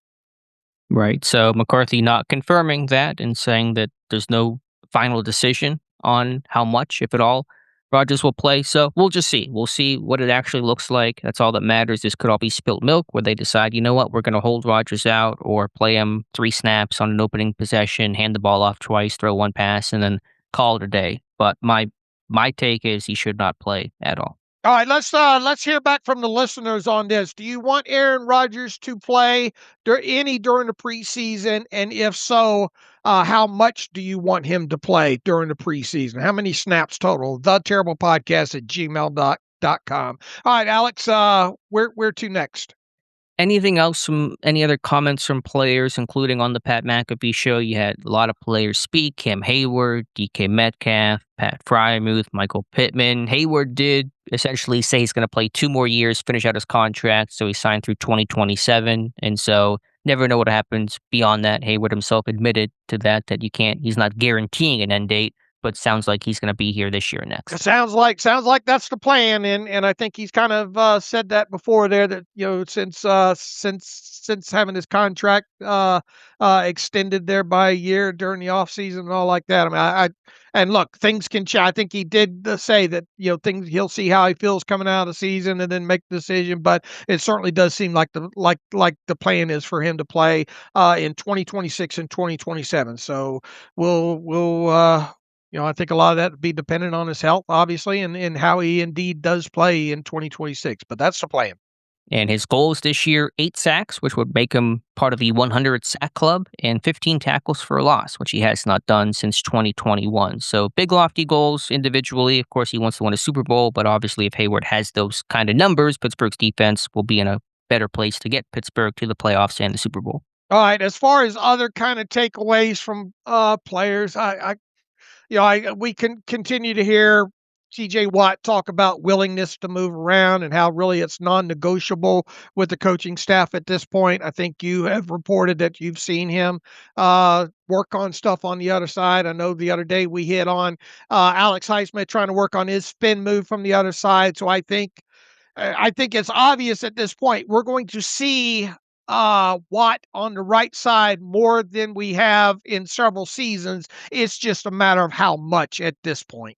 Right. So McCarthy not confirming that and saying that there's no final decision on how much, if at all, Rodgers will play. So we'll just see. We'll see what it actually looks like. That's all that matters. This could all be spilt milk, where they decide, you know what, we're going to hold Rodgers out or play him 3 snaps on an opening possession, hand the ball off twice, throw 1 pass, and then call it a day. But my take is he should not play at all. All right, let's hear back from the listeners on this. Do you want Aaron Rodgers to play during the preseason? And if so, how much do you want him to play during the preseason? How many snaps total? TheTerriblePodcast@gmail.com. All right, Alex, where to next? Anything else from any other comments from players, including on the Pat McAfee Show? You had a lot of players speak: Cam Hayward, DK Metcalf, Pat Fryermuth, Michael Pittman. Hayward did essentially say he's going to play 2 more years, finish out his contract, so he signed through 2027, and so never know what happens beyond that. Hayward himself admitted to that he's not guaranteeing an end date, but sounds like he's going to be here this year or next. Sounds like that's the plan, and I think he's kind of said that before there, that since having his contract extended there by a year during the off season and all like that. I mean, and look, things can change. I think he did say that things, he'll see how he feels coming out of the season and then make the decision. But it certainly does seem like the plan is for him to play in 2026 and 2027. So we'll. I think a lot of that would be dependent on his health, obviously, and how he indeed does play in 2026. But that's the plan. And his goals this year, 8 sacks, which would make him part of the 100 sack club, and 15 tackles for a loss, which he has not done since 2021. So big lofty goals individually. Of course, he wants to win a Super Bowl, but obviously if Hayward has those kind of numbers, Pittsburgh's defense will be in a better place to get Pittsburgh to the playoffs and the Super Bowl. All right. As far as other kind of takeaways from players, we can continue to hear T.J. Watt talk about willingness to move around and how really it's non-negotiable with the coaching staff at this point. I think you have reported that you've seen him work on stuff on the other side. I know the other day we hit on Alex Highsmith trying to work on his spin move from the other side. So I think it's obvious at this point we're going to see Watt on the right side more than we have in several seasons. It's just a matter of how much at this point.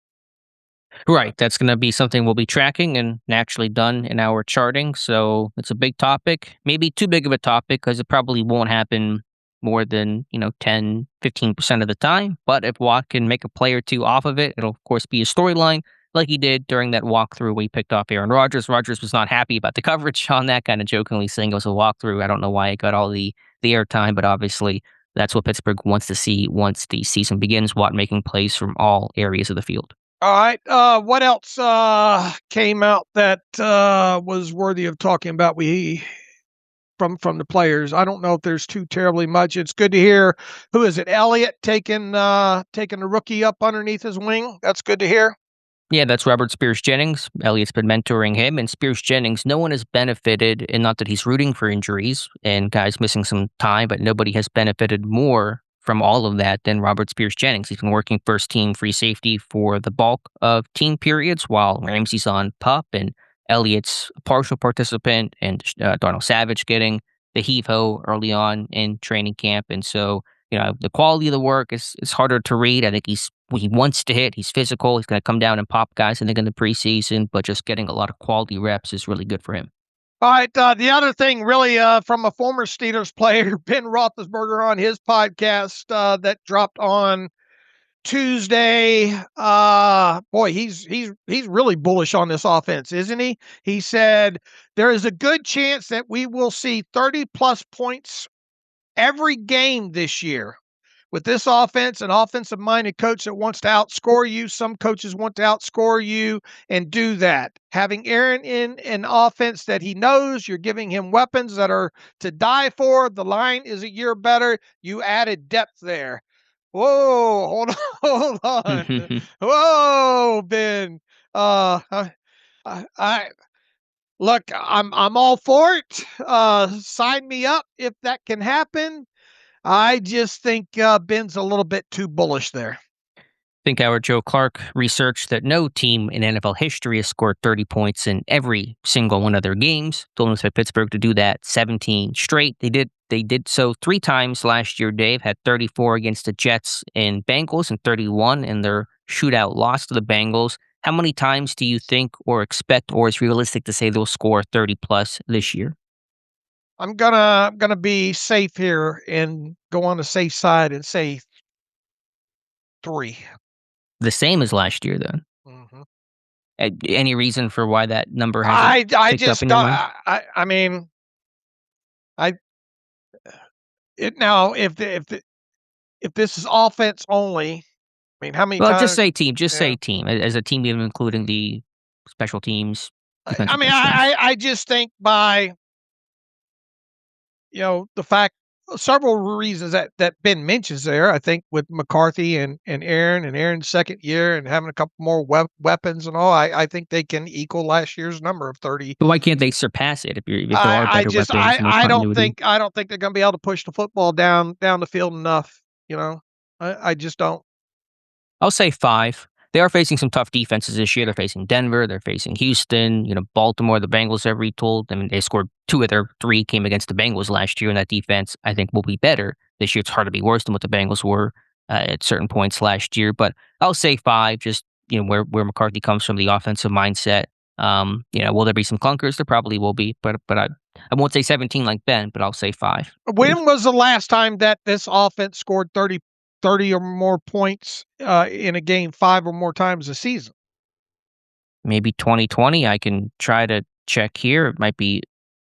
Right. That's going to be something we'll be tracking and naturally done in our charting. So it's a big topic, maybe too big of a topic because it probably won't happen more than, 10, 15% of the time. But if Watt can make a play or two off of it, it'll of course be a storyline like he did during that walkthrough where he picked off Aaron Rodgers. Rodgers was not happy about the coverage on that, kind of jokingly saying it was a walkthrough. I don't know why it got all the airtime, but obviously that's what Pittsburgh wants to see once the season begins, Watt making plays from all areas of the field. All right. What else came out that was worthy of talking about? From the players. I don't know if there's too terribly much. It's good to hear. Who is it? Elliott taking the rookie up underneath his wing. That's good to hear. Yeah, that's Robert Spears-Jennings. Elliott's been mentoring him, and Spears-Jennings, no one has benefited, and not that he's rooting for injuries and guys missing some time, but nobody has benefited more from all of that than Robert Spears-Jennings. He's been working first team free safety for the bulk of team periods while Ramsey's on PUP and Elliott's a partial participant and Darnell Savage getting the heave-ho early on in training camp. And so, the quality of the work is harder to read. I think he wants to hit. He's physical. He's going to come down and pop guys, I think, in the preseason, but just getting a lot of quality reps is really good for him. All right. The other thing, really, from a former Steelers player, Ben Roethlisberger, on his podcast that dropped on Tuesday. He's really bullish on this offense, isn't he? He said there is a good chance that we will see 30-plus points every game this year. With this offense, an offensive-minded coach that wants to outscore you, some coaches want to outscore you and do that. Having Aaron in an offense that he knows, you're giving him weapons that are to die for. The line is a year better. You added depth there. Whoa, hold on. Whoa, Ben. I look, I'm all for it. Sign me up if that can happen. I just think Ben's a little bit too bullish there. I think our Joe Clark researched that no team in NFL history has scored 30 points in every single one of their games. Don't expect Pittsburgh to do that 17 straight. They did so 3 times last year, Dave. Had 34 against the Jets and Bengals and 31 in their shootout loss to the Bengals. How many times do you think or expect or is realistic to say they'll score 30 plus this year? I'm gonna be safe here and go on the safe side and say 3. The same as last year, then. Mm-hmm. Any reason for why that number hasn't picked up in your mind? I mean, now if this is offense only, I mean, how many times? Well, just say team. Just say team. As a team, even including the special teams. I mean, I just think by the fact, several reasons that Ben mentions there. I think with McCarthy and Aaron's second year and having a couple more weapons and all, I think they can equal last year's number of 30. But why can't they surpass it if there are better weapons? I don't think they're going to be able to push the football down the field enough. I just don't. I'll say 5. They are facing some tough defenses this year. They're facing Denver. They're facing Houston. Baltimore. The Bengals have retooled. I mean, they scored 2 of their 3 came against the Bengals last year, and that defense, I think, will be better this year. It's hard to be worse than what the Bengals were at certain points last year. But I'll say 5, just where McCarthy comes from, the offensive mindset. Will there be some clunkers? There probably will be, but I won't say 17 like Ben, but I'll say 5. When was the last time that this offense scored 30 or more points in a game 5 or more times a season? Maybe 2020. I can try to check here. It might be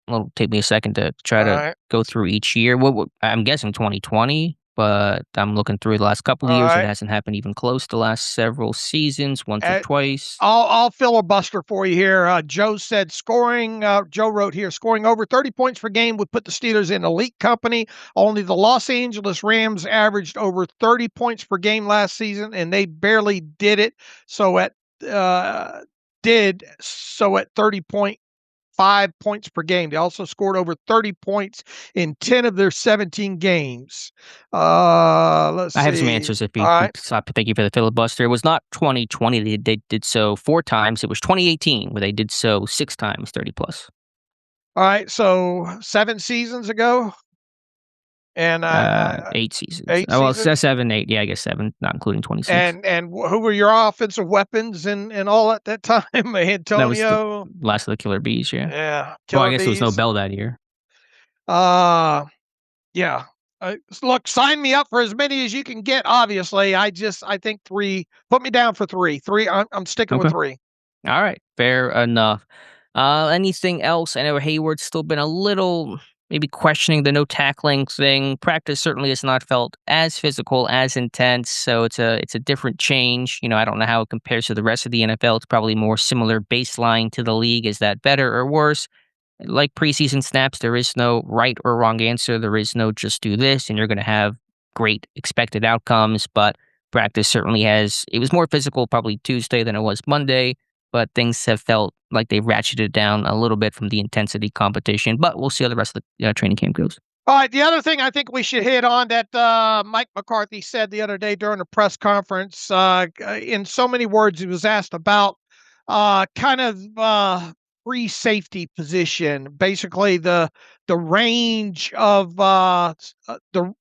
It'll take me a second to try All to right. go through each year. What I'm guessing 2020, but I'm looking through the last couple of All years. It right. hasn't happened even close to the last several seasons, once or Uh, twice. I'll filibuster for you here. Joe said scoring. Joe wrote here scoring over 30 points per game would put the Steelers in elite company. Only the Los Angeles Rams averaged over 30 points per game last season, and they barely did it. So at 30.5 points per game. They also scored over 30 points in 10 of their 17 games. Let's I have some see. answers if All you right. stop. Thank you for the filibuster. It was not 2020. They did so 4 times. It was 2018 where they did so 6 times, 30 plus. All right. So 7 seasons ago. And 8 seasons. 8 Oh, well, seasons. 7, 8. Yeah, I guess 7, not including 26. And who were your offensive weapons and all at that time? That was the Antonio. last of the Killer Bees, yeah. Yeah, Well, I Killer guess there was no Bees. Bell that year. Yeah. Look, sign me up for as many as you can get. Obviously, I think 3. Put me down for 3. 3. I'm sticking with Okay. 3. All right, fair enough. Anything else? I know Hayward's still been a little maybe questioning the no tackling thing. Practice certainly has not felt as physical, as intense, so it's a different change. I don't know how it compares to the rest of the NFL. It's probably more similar baseline to the league. Is that better or worse? Like preseason snaps, there is no right or wrong answer. There is no just do this and you're going to have great expected outcomes. But practice certainly it was more physical probably Tuesday than it was Monday. But things have felt like they ratcheted down a little bit from the intensity competition. But we'll see how the rest of the training camp goes. All right. The other thing I think we should hit on that Mike McCarthy said the other day during a press conference, in so many words, he was asked about kind of free safety position, basically the range of the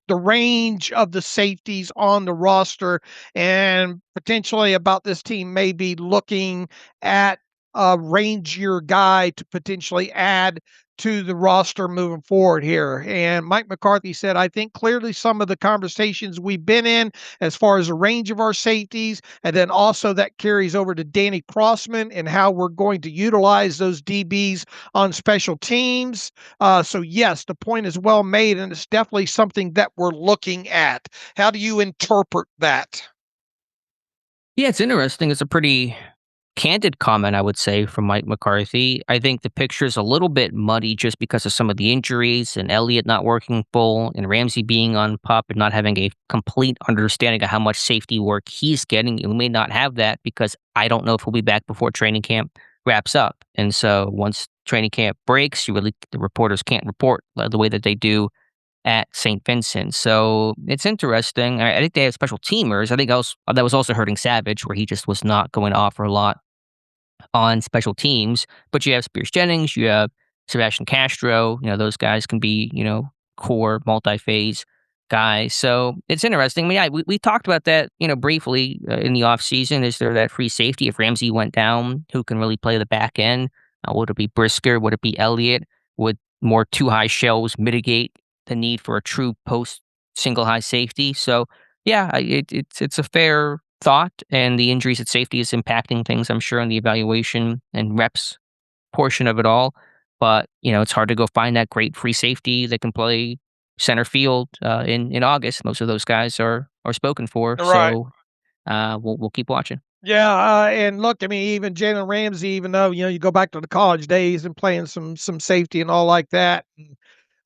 range of the safeties on the roster, and potentially about this team maybe looking at a rangier guy to potentially add to the roster moving forward here. And Mike McCarthy said, I think clearly some of the conversations we've been in as far as the range of our safeties, and then also that carries over to Danny Crossman and how we're going to utilize those DBs on special teams. So yes, the point is well made, and it's definitely something that we're looking at. How do you interpret that? Yeah, it's interesting. It's a pretty candid comment, I would say, from Mike McCarthy. I think the picture is a little bit muddy just because of some of the injuries and Elliott not working full and Ramsey being on PUP and not having a complete understanding of how much safety work he's getting. We may not have that because I don't know if he'll be back before training camp wraps up. And so once training camp breaks, the reporters can't report the way that they do at St. Vincent. So it's interesting. I think they have special teamers. I think that was also hurting Savage, where he just was not going to offer a lot on special teams. But you have Spears Jennings, you have Sebastian Castro. Those guys can be, core multi-phase guys. So it's interesting. I mean, yeah, we talked about that, briefly in the offseason. Is there that free safety if Ramsey went down? Who can really play the back end? Would it be Brisker? Would it be Elliott? Would more two high shells mitigate the need for a true post single high safety? So yeah, it's a fair thought, and the injuries at safety is impacting things, I'm sure, in the evaluation and reps portion of it all. But it's hard to go find that great free safety that can play center field in August. Most of those guys are spoken for. Right. So we'll keep watching. Yeah, and look, I mean, even Jalen Ramsey, even though you go back to the college days and playing some safety and all like that,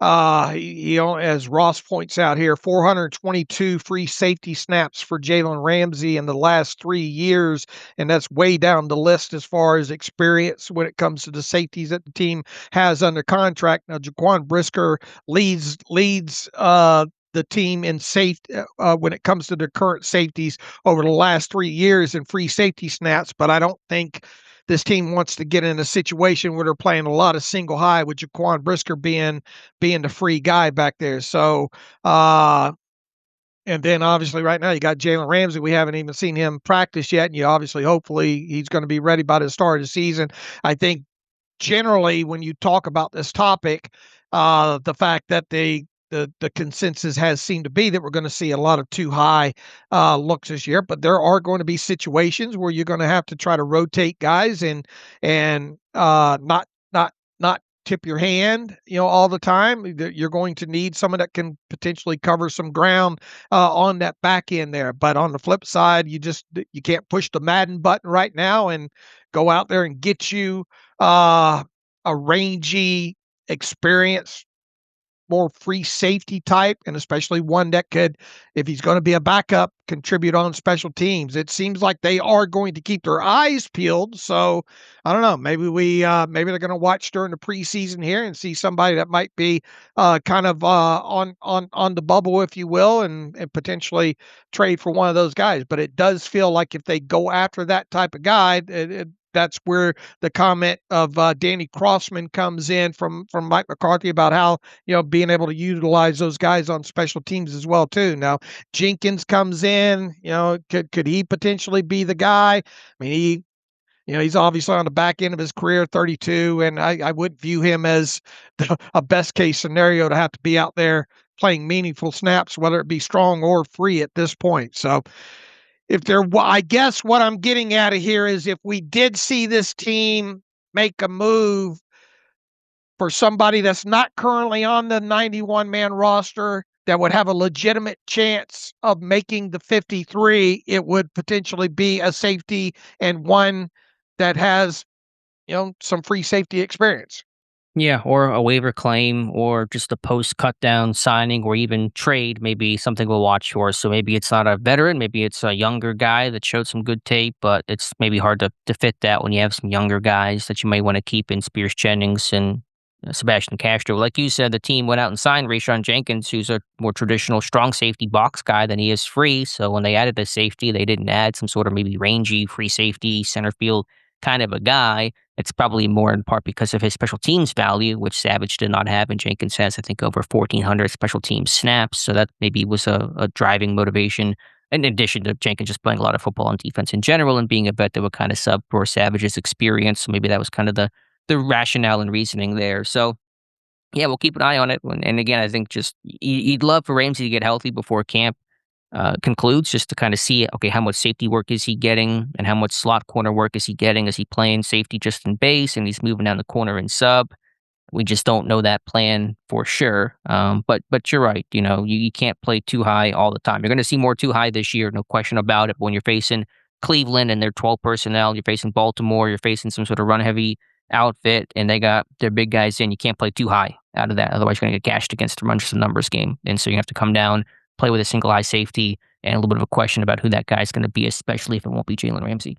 as Ross points out here, 422 free safety snaps for Jalen Ramsey in the last 3 years, and that's way down the list as far as experience when it comes to the safeties that the team has under contract. Now, Jaquan Brisker leads the team in safety when it comes to their current safeties over the last 3 years in free safety snaps, but I don't think this team wants to get in a situation where they're playing a lot of single high with Jaquan Brisker being the free guy back there. So, and then obviously right now you got Jalen Ramsey. We haven't even seen him practice yet, and hopefully he's going to be ready by the start of the season. I think generally when you talk about this topic, the fact that the consensus has seemed to be that we're going to see a lot of too high looks this year, but there are going to be situations where you're going to have to try to rotate guys and not tip your hand, all the time. You're going to need someone that can potentially cover some ground on that back end there. But on the flip side, you can't push the Madden button right now and go out there and get you a rangy, experienced, more free safety type, and especially one that could, if he's going to be a backup, contribute on special teams. It seems like they are going to keep their eyes peeled. So I don't know. Maybe maybe they're going to watch during the preseason here and see somebody that might be kind of on the bubble, if you will, and potentially trade for one of those guys. But it does feel like if they go after that type of guy, that's where the comment of Danny Crossman comes in from Mike McCarthy about how, being able to utilize those guys on special teams as well too. Now Jenkins comes in, could he potentially be the guy? I mean, he's obviously on the back end of his career, 32, and I would view him as a best case scenario to have to be out there playing meaningful snaps, whether it be strong or free at this point. So I guess what I'm getting at here is if we did see this team make a move for somebody that's not currently on the 91-man roster that would have a legitimate chance of making the 53, it would potentially be a safety and one that has, some free safety experience. Yeah, or a waiver claim, or just a post-cut down signing, or even trade, maybe something we'll watch for. So maybe it's not a veteran, maybe it's a younger guy that showed some good tape, but it's maybe hard to fit that when you have some younger guys that you may want to keep in Spears Jennings and Sebastian Castro. Like you said, the team went out and signed Rayshon Jenkins, who's a more traditional strong safety box guy than he is free. So when they added a safety, they didn't add some sort of maybe rangy free safety, center field kind of a guy. It's probably more in part because of his special teams value, which Savage did not have, and Jenkins has, I think, over 1,400 special teams snaps. So that maybe was a driving motivation, in addition to Jenkins just playing a lot of football on defense in general and being a vet that would kind of sub for Savage's experience. So maybe that was kind of the rationale and reasoning there. So, yeah, we'll keep an eye on it. And again, I think just you'd love for Ramsey to get healthy before camp concludes, just to kind of see, okay, how much safety work is he getting and how much slot corner work is he getting? Is he playing safety just in base and he's moving down the corner in sub? We just don't know that plan for sure. But you're right. You can't play too high all the time. You're going to see more too high this year, no question about it. But when you're facing Cleveland and their 12 personnel, you're facing Baltimore, you're facing some sort of run heavy outfit, and they got their big guys in. You can't play too high out of that. Otherwise, you're going to get gashed against the run just a numbers game. And so you have to come down, play with a single high safety, and a little bit of a question about who that guy's going to be, especially if it won't be Jalen Ramsey.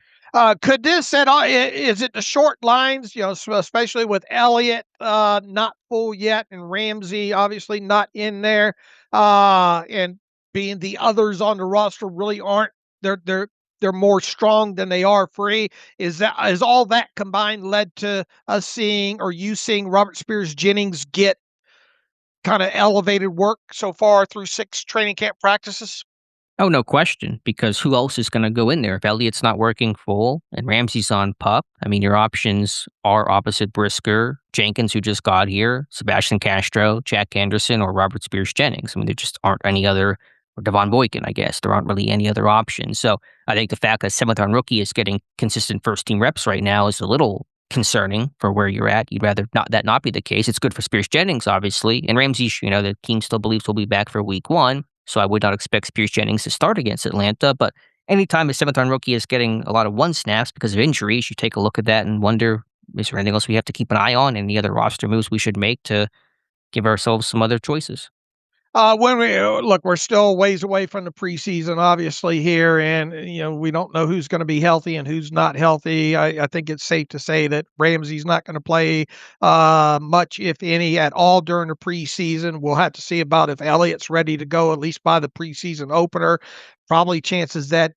Could this at all, is it the short lines, especially with Elliott not full yet and Ramsey obviously not in there, and being the others on the roster really aren't, they're more strong than they are free. Is all that combined led to us seeing, or you seeing, Robert Spears Jennings get kind of elevated work so far through 6 training camp practices? Oh, no question, because who else is going to go in there? If Elliott's not working full and Ramsey's on PUP, I mean, your options are opposite Brisker, Jenkins, who just got here, Sebastian Castro, Jack Anderson, or Robert Spears Jennings. I mean, there just aren't any other, or Devon Boykin, I guess. There aren't really any other options. So I think the fact that 7th-round rookie is getting consistent first-team reps right now is a little concerning for where you're at. You'd rather not be the case. It's good for Spears Jennings, obviously. And Ramsey, the team still believes will be back for week 1. So I would not expect Spears Jennings to start against Atlanta. But anytime a 7th-round rookie is getting a lot of 1 snaps because of injuries, you take a look at that and wonder, is there anything else we have to keep an eye on? Any other roster moves we should make to give ourselves some other choices? When we're still ways away from the preseason, obviously here, and we don't know who's going to be healthy and who's not healthy. I think it's safe to say that Ramsey's not going to play much, if any, at all during the preseason. We'll have to see about if Elliott's ready to go, at least by the preseason opener. Probably chances that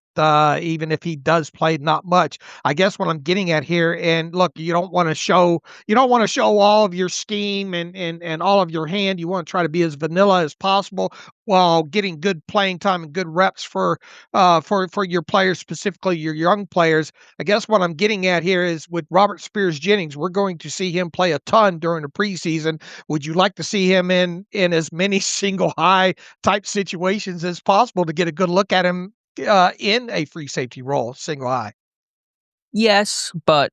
even if he does play, not much. I guess what I'm getting at here, and look, you don't want to show all of your scheme and all of your hand. You want to try to be as vanilla as possible while getting good playing time and good reps for your players, specifically your young players. I guess what I'm getting at here is with Robert Spears Jennings, we're going to see him play a ton during the preseason. Would you like to see him in as many single high type situations as possible to get a good look at him in a free safety role, single high? Yes, but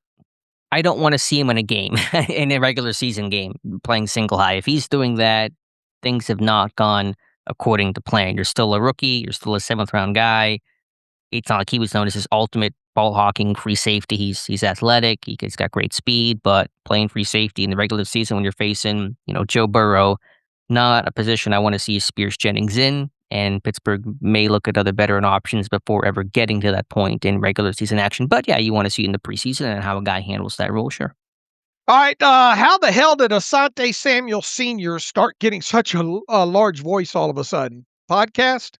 I don't want to see him in a game, in a regular season game, playing single high. If he's doing that, things have not gone according to plan. You're still a rookie. You're still a seventh round guy. It's not like he was known as his ultimate ball hawking free safety. He's athletic. He's got great speed, but playing free safety in the regular season when you're facing, Joe Burrow, not a position I want to see Spears Jennings in. And Pittsburgh may look at other veteran options before ever getting to that point in regular season action. But yeah, you want to see it in the preseason and how a guy handles that role, sure. All right. How the hell did Asante Samuel Sr. start getting such a large voice all of a sudden? Podcast?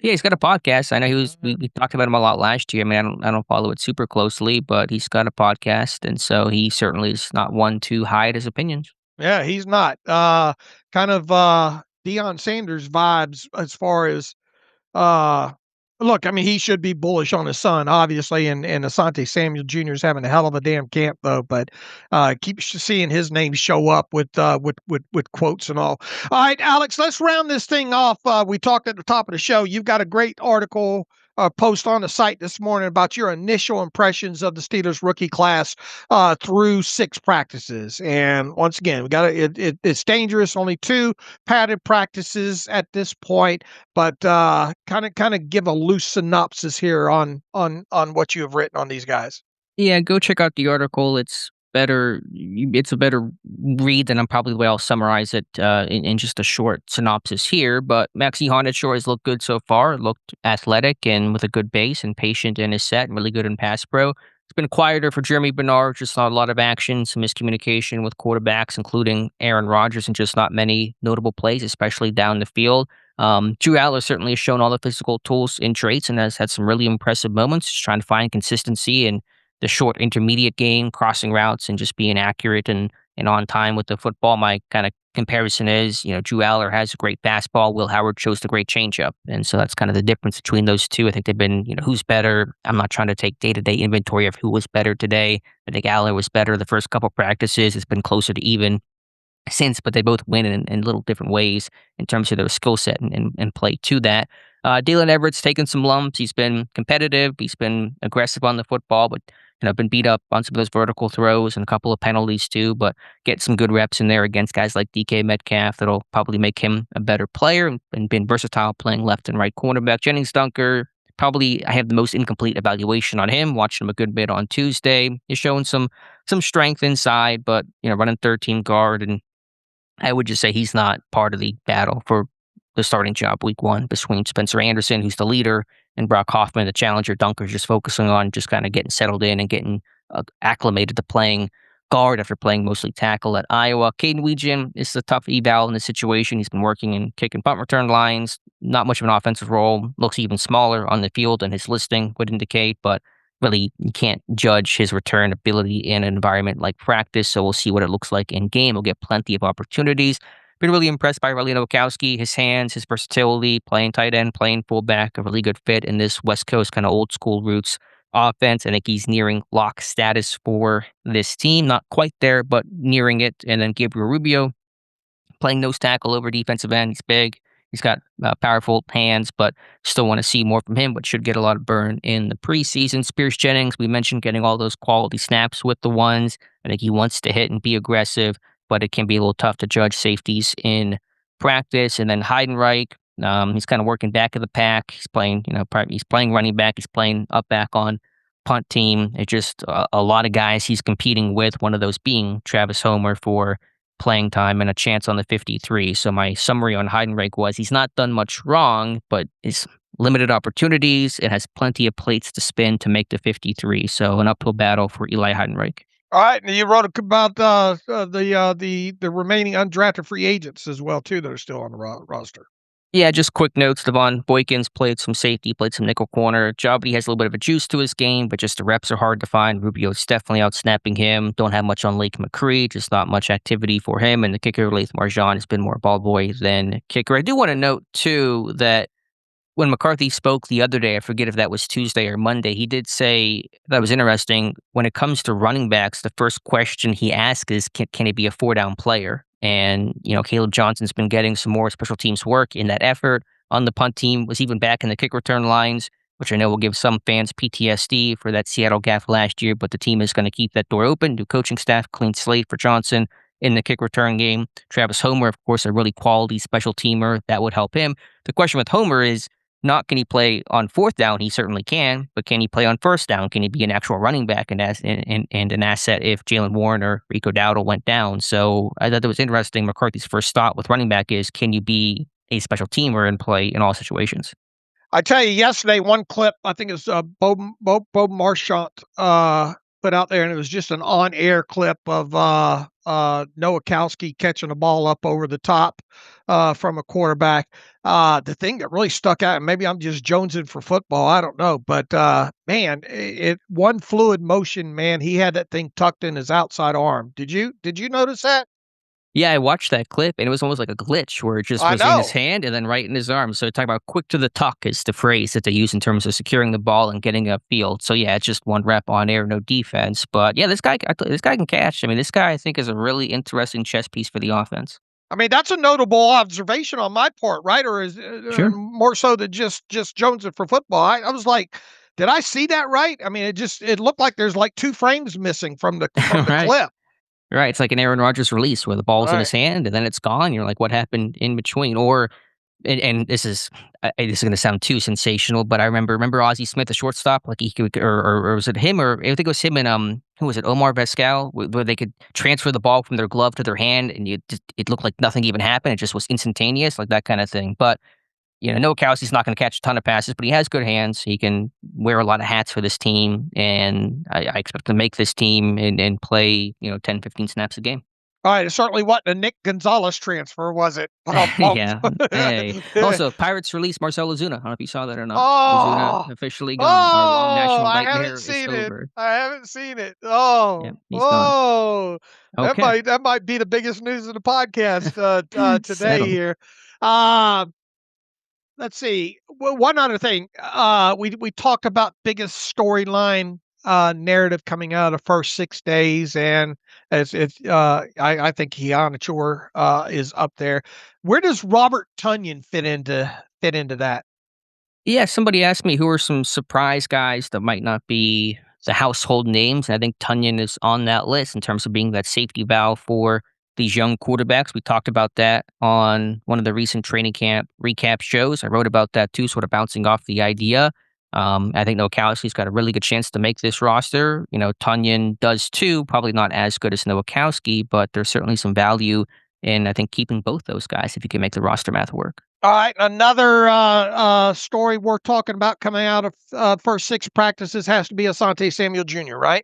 Yeah, he's got a podcast. I know we talked about him a lot last year. I mean, I don't follow it super closely, but he's got a podcast, and so he certainly is not one to hide his opinions. Yeah, he's not. Kind of Deion Sanders vibes as far as uh look, I mean, he should be bullish on his son, obviously, and Asante Samuel Jr. is having a hell of a damn camp though, but keep seeing his name show up with quotes and all. All right, Alex, let's round this thing off. We talked at the top of the show. You've got a great article post on the site this morning about your initial impressions of the Steelers rookie class through 6 practices. And once again, we got it's dangerous. Only 2 padded practices at this point, but kind of give a loose synopsis here on what you have written on these guys. Yeah, go check out the article. It's better. It's a better read than probably the way I'll summarize it in just a short synopsis here. But Max Iheanachor has looked good so far. Looked athletic and with a good base and patient in his set and really good in pass pro. It's been quieter for Jeremy Bernard. Just not a lot of action, some miscommunication with quarterbacks, including Aaron Rodgers, and just not many notable plays, especially down the field. Drew Aller certainly has shown all the physical tools and traits and has had some really impressive moments, just trying to find consistency and the short intermediate game, crossing routes, and just being accurate and on time with the football. My kind of comparison is, Drew Aller has a great fastball. Will Howard shows the great changeup. And so that's kind of the difference between those two. I think they've been, who's better. I'm not trying to take day-to-day inventory of who was better today. I think Aller was better the first couple practices. It's been closer to even since, but they both win in little different ways in terms of their skill set and play to that. Dalen Everett's taken some lumps. He's been competitive. He's been aggressive on the football, but been beat up on some of those vertical throws and a couple of penalties too, but get some good reps in there against guys like DK Metcalf. That'll probably make him a better player and been versatile playing left and right cornerback. Jennings Dunker, probably I have the most incomplete evaluation on him. Watched him a good bit on Tuesday. He's showing some strength inside, but running 13 guard, and I would just say he's not part of the battle for the starting job week 1 between Spencer Anderson, who's the leader, and Brock Hoffman, the challenger. Dunker's just focusing on just kind of getting settled in and getting acclimated to playing guard after playing mostly tackle at Iowa. Caden Weegan is a tough eval in this situation. He's been working in kick and punt return lines. Not much of an offensive role. Looks even smaller on the field than his listing would indicate, but really you can't judge his return ability in an environment like practice, so we'll see what it looks like in game. He'll get plenty of opportunities. Been really impressed by Riley Nowakowski, his hands, his versatility, playing tight end, playing fullback, a really good fit in this West Coast kind of old school roots offense. I think he's nearing lock status for this team. Not quite there, but nearing it. And then Gabriel Rubio playing nose tackle over defensive end. He's big. He's got powerful hands, but still want to see more from him, but should get a lot of burn in the preseason. Spears Jennings, we mentioned getting all those quality snaps with the ones. I think he wants to hit and be aggressive, but it can be a little tough to judge safeties in practice. And then Iheanachor, he's kind of working back of the pack. He's playing, he's playing running back. He's playing up back on punt team. It's just a lot of guys he's competing with, one of those being Travis Homer for playing time and a chance on the 53. So my summary on Iheanachor was he's not done much wrong, but it's limited opportunities. It has plenty of plates to spin to make the 53. So an uphill battle for Eli Iheanachor. All right, and you wrote about the remaining undrafted free agents as well too that are still on the roster. Yeah, just quick notes. Devon Boykins played some safety, played some nickel corner. Jobby has a little bit of a juice to his game, but just the reps are hard to find. Rubio's definitely out-snapping him. Don't have much on Lake McCree, just not much activity for him. And the kicker, Laith Marjan, has been more ball boy than kicker. I do want to note, too, that when McCarthy spoke the other day, I forget if that was Tuesday or Monday, he did say, that was interesting, when it comes to running backs, the first question he asked is, can he be a 4-down player? And, Caleb Johnson's been getting some more special teams work in that effort. On the punt team, was even back in the kick return lines. which I know will give some fans PTSD for that Seattle gaffe last year, but the team is going to keep that door open. New coaching staff, clean slate for Johnson in the kick return game. Travis Homer, of course, a really quality special teamer. That would help him. The question with Homer is not can he play on fourth down? He certainly can, but can he play on first down? Can he be an actual running back and an asset if Jalen Warren or Rico Dowdle went down? So I thought that was interesting. McCarthy's first thought with running back is, can you be a special teamer and play in all situations? I tell you, yesterday, one clip, I think it's Bo Marchant put out there, and it was just an on-air clip of Nowakowski catching a ball up over the top from a quarterback. The thing that really stuck out, and maybe I'm just jonesing for football, I don't know, but man, it one fluid motion, man, he had that thing tucked in his outside arm. Did you notice that? Yeah, I watched that clip, and it was almost like a glitch where it just I was in his know. hand and then right in his arm. So talk about quick to the tuck is the phrase that they use in terms of securing the ball and getting upfield. So yeah, it's just one rep on air, no defense. But yeah, this guy can catch. I mean, this guy I think is a really interesting chess piece for the offense. I mean, that's a notable observation on my part, right? Or is Sure. more so than just jonesing for football. I was like, did I see that right? I mean, it looked like there's like 2 frames missing from the Right. clip. Right. It's like an Aaron Rodgers release where the ball's in Right. his hand and then it's gone. You're like, what happened in between? Or and this is going to sound too sensational, but I remember Ozzie Smith, the shortstop, like he could, or was it him, or I think it was him and who was it, Omar Vizquel, where they could transfer the ball from their glove to their hand, and it looked like nothing even happened. It just was instantaneous, like that kind of thing. But Nowakowski's not going to catch a ton of passes, but he has good hands. He can wear a lot of hats for this team, and I expect to make this team and play 10, 15 snaps a game. All right. It certainly wasn't a Nick Gonzalez transfer, was it? Yeah. Hey. Also, Pirates released Marcell Ozuna. I don't know if you saw that or not. Oh, Ozuna officially gone. Our long national I haven't nightmare is seen it. over. I haven't seen it. Oh, Yep, he's gone. Okay. that might be the biggest news of the podcast today Settled. here. Let's see. Well, one other thing. We talked about biggest storyline narrative coming out of the first 6 days, and I think Iheanachor is up there. Where does Robert Tonyan fit into that? Yeah, somebody asked me who are some surprise guys that might not be the household names. And I think Tunyon is on that list in terms of being that safety valve for these young quarterbacks. We talked about that on one of the recent training camp recap shows. I wrote about that too, sort of bouncing off the idea. I think Nowakowski's got a really good chance to make this roster. Tunyon does too, probably not as good as Nowakowski, but there's certainly some value in, I think, keeping both those guys if you can make the roster math work. All right, another story we're talking about coming out of first 6 practices has to be Asante Samuel Jr., right?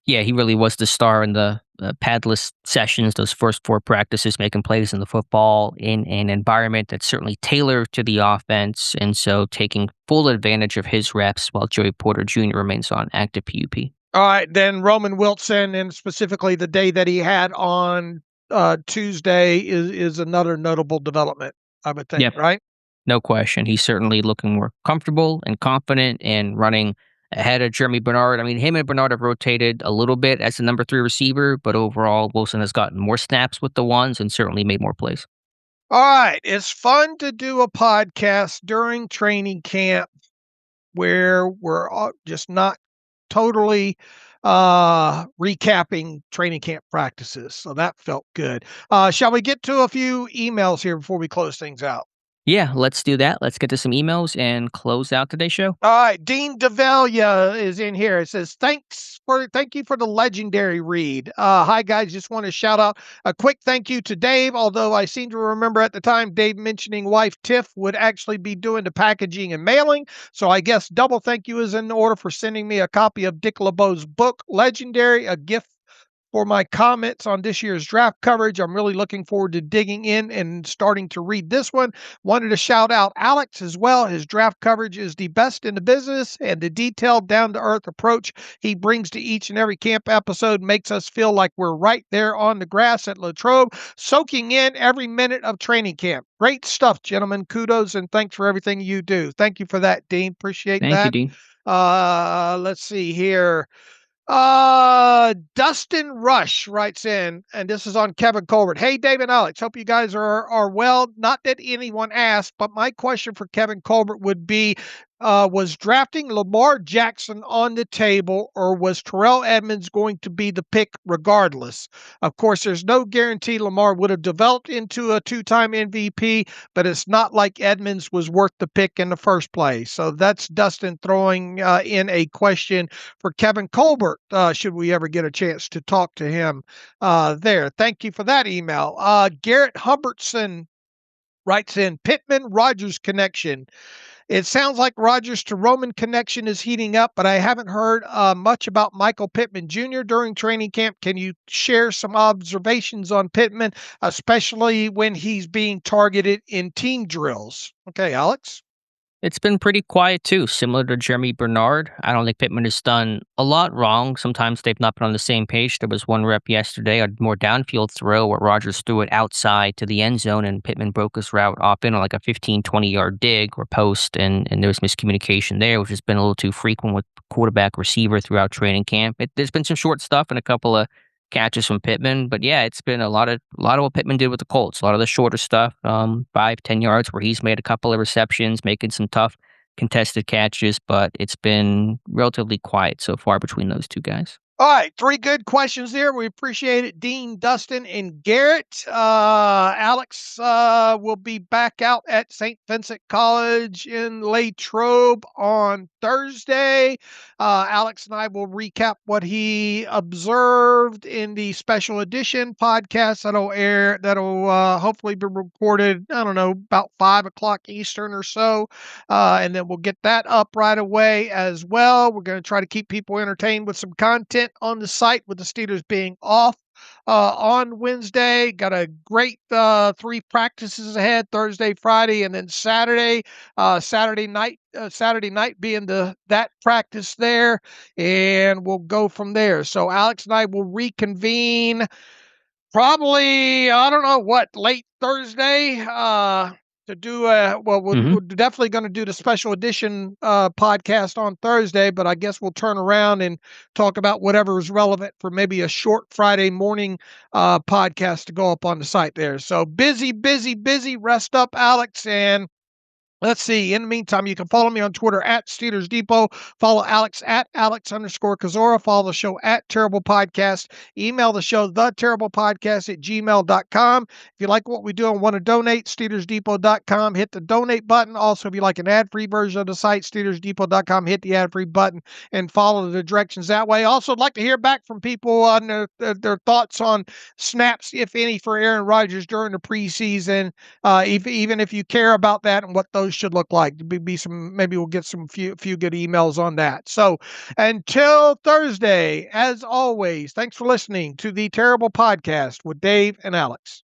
Yeah, he really was the star in the padless sessions, those first 4 practices, making plays in the football in an environment that's certainly tailored to the offense, and so taking full advantage of his reps while Joey Porter Jr. remains on active PUP. All right, then Roman Wilson, and specifically the day that he had on Tuesday, is another notable development, I would think, Yep. right? No question. He's certainly looking more comfortable and confident and running ahead of Jeremy Bernard. I mean, him and Bernard have rotated a little bit as the number 3 receiver, but overall, Wilson has gotten more snaps with the ones and certainly made more plays. All right, it's fun to do a podcast during training camp where we're just not totally recapping training camp practices. So that felt good. Shall we get to a few emails here before we close things out? Yeah, let's do that. Let's get to some emails and close out today's show. All right, Dean DeValia is in here. It says, thank you for the legendary read. Hi guys, just want to shout out a quick thank you to Dave, although I seem to remember at the time Dave mentioning wife Tiff would actually be doing the packaging and mailing. So I guess double thank you is in order for sending me a copy of Dick LeBeau's book, Legendary, a gift for my comments on this year's draft coverage. I'm really looking forward to digging in and starting to read this one. Wanted to shout out Alex as well. His draft coverage is the best in the business, and the detailed, down-to-earth approach he brings to each and every camp episode makes us feel like we're right there on the grass at Latrobe, soaking in every minute of training camp. Great stuff, gentlemen. Kudos and thanks for everything you do. Thank you for that, Dean. Appreciate that. Thank you, Dean. Let's see here. Dustin Rush writes in, and this is on Kevin Colbert. Hey, Dave and Alex, hope you guys are well. Not that anyone asked, but my question for Kevin Colbert would be, was drafting Lamar Jackson on the table, or was Terrell Edmonds going to be the pick regardless? Of course, there's no guarantee Lamar would have developed into a two-time MVP, but it's not like Edmonds was worth the pick in the first place. So that's Dustin throwing in a question for Kevin Colbert, should we ever get a chance to talk to him there. Thank you for that email. Garrett Humbertson writes in, Pittman Rodgers connection. It sounds like Rodgers to Roman connection is heating up, but I haven't heard much about Michael Pittman Jr. during training camp. Can you share some observations on Pittman, especially when he's being targeted in team drills? Okay, Alex. It's been pretty quiet too, similar to Jeremy Bernard. I don't think Pittman has done a lot wrong. Sometimes they've not been on the same page. There was one rep yesterday, a more downfield throw where Rodgers threw it outside to the end zone and Pittman broke his route off in on like a 15, 20-yard dig or post, and there was miscommunication there, which has been a little too frequent with quarterback receiver throughout training camp. There's been some short stuff and a couple of catches from Pittman, but yeah, it's been a lot of what Pittman did with the Colts. A lot of the shorter stuff, 5-10 yards, where he's made a couple of receptions, making some tough contested catches. But it's been relatively quiet so far between those two guys. All right, 3 good questions there. We appreciate it, Dean, Dustin, and Garrett. Alex will be back out at St. Vincent College in Latrobe on Thursday. Alex and I will recap what he observed in the special edition podcast that'll hopefully be recorded, I don't know, about 5 o'clock Eastern or so. And then we'll get that up right away as well. We're going to try to keep people entertained with some content on the site with the Steelers being off on Wednesday. Got a great 3 practices ahead, Thursday, Friday, and then Saturday. Saturday night being that practice there, and we'll go from there. So Alex and I will reconvene probably, I don't know what, late Thursday to do we're definitely going to do the special edition podcast on Thursday, but I guess we'll turn around and talk about whatever is relevant for maybe a short Friday morning podcast to go up on the site there. So busy. Rest up, Alex, and let's see. In the meantime, you can follow me on Twitter at Steelers Depot. Follow Alex at Alex_Kozora. Follow the show at Terrible Podcast. Email the show, theterriblepodcast@gmail.com. If you like what we do and want to donate, SteelersDepot.com. Hit the donate button. Also, if you like an ad-free version of the site, SteelersDepot.com. Hit the ad-free button and follow the directions that way. Also, I'd like to hear back from people on their thoughts on snaps, if any, for Aaron Rodgers during the preseason, even if you care about that and what those should look like. Maybe we'll get some few good emails on that. So until Thursday, as always, thanks for listening to the Terrible Podcast with Dave and Alex.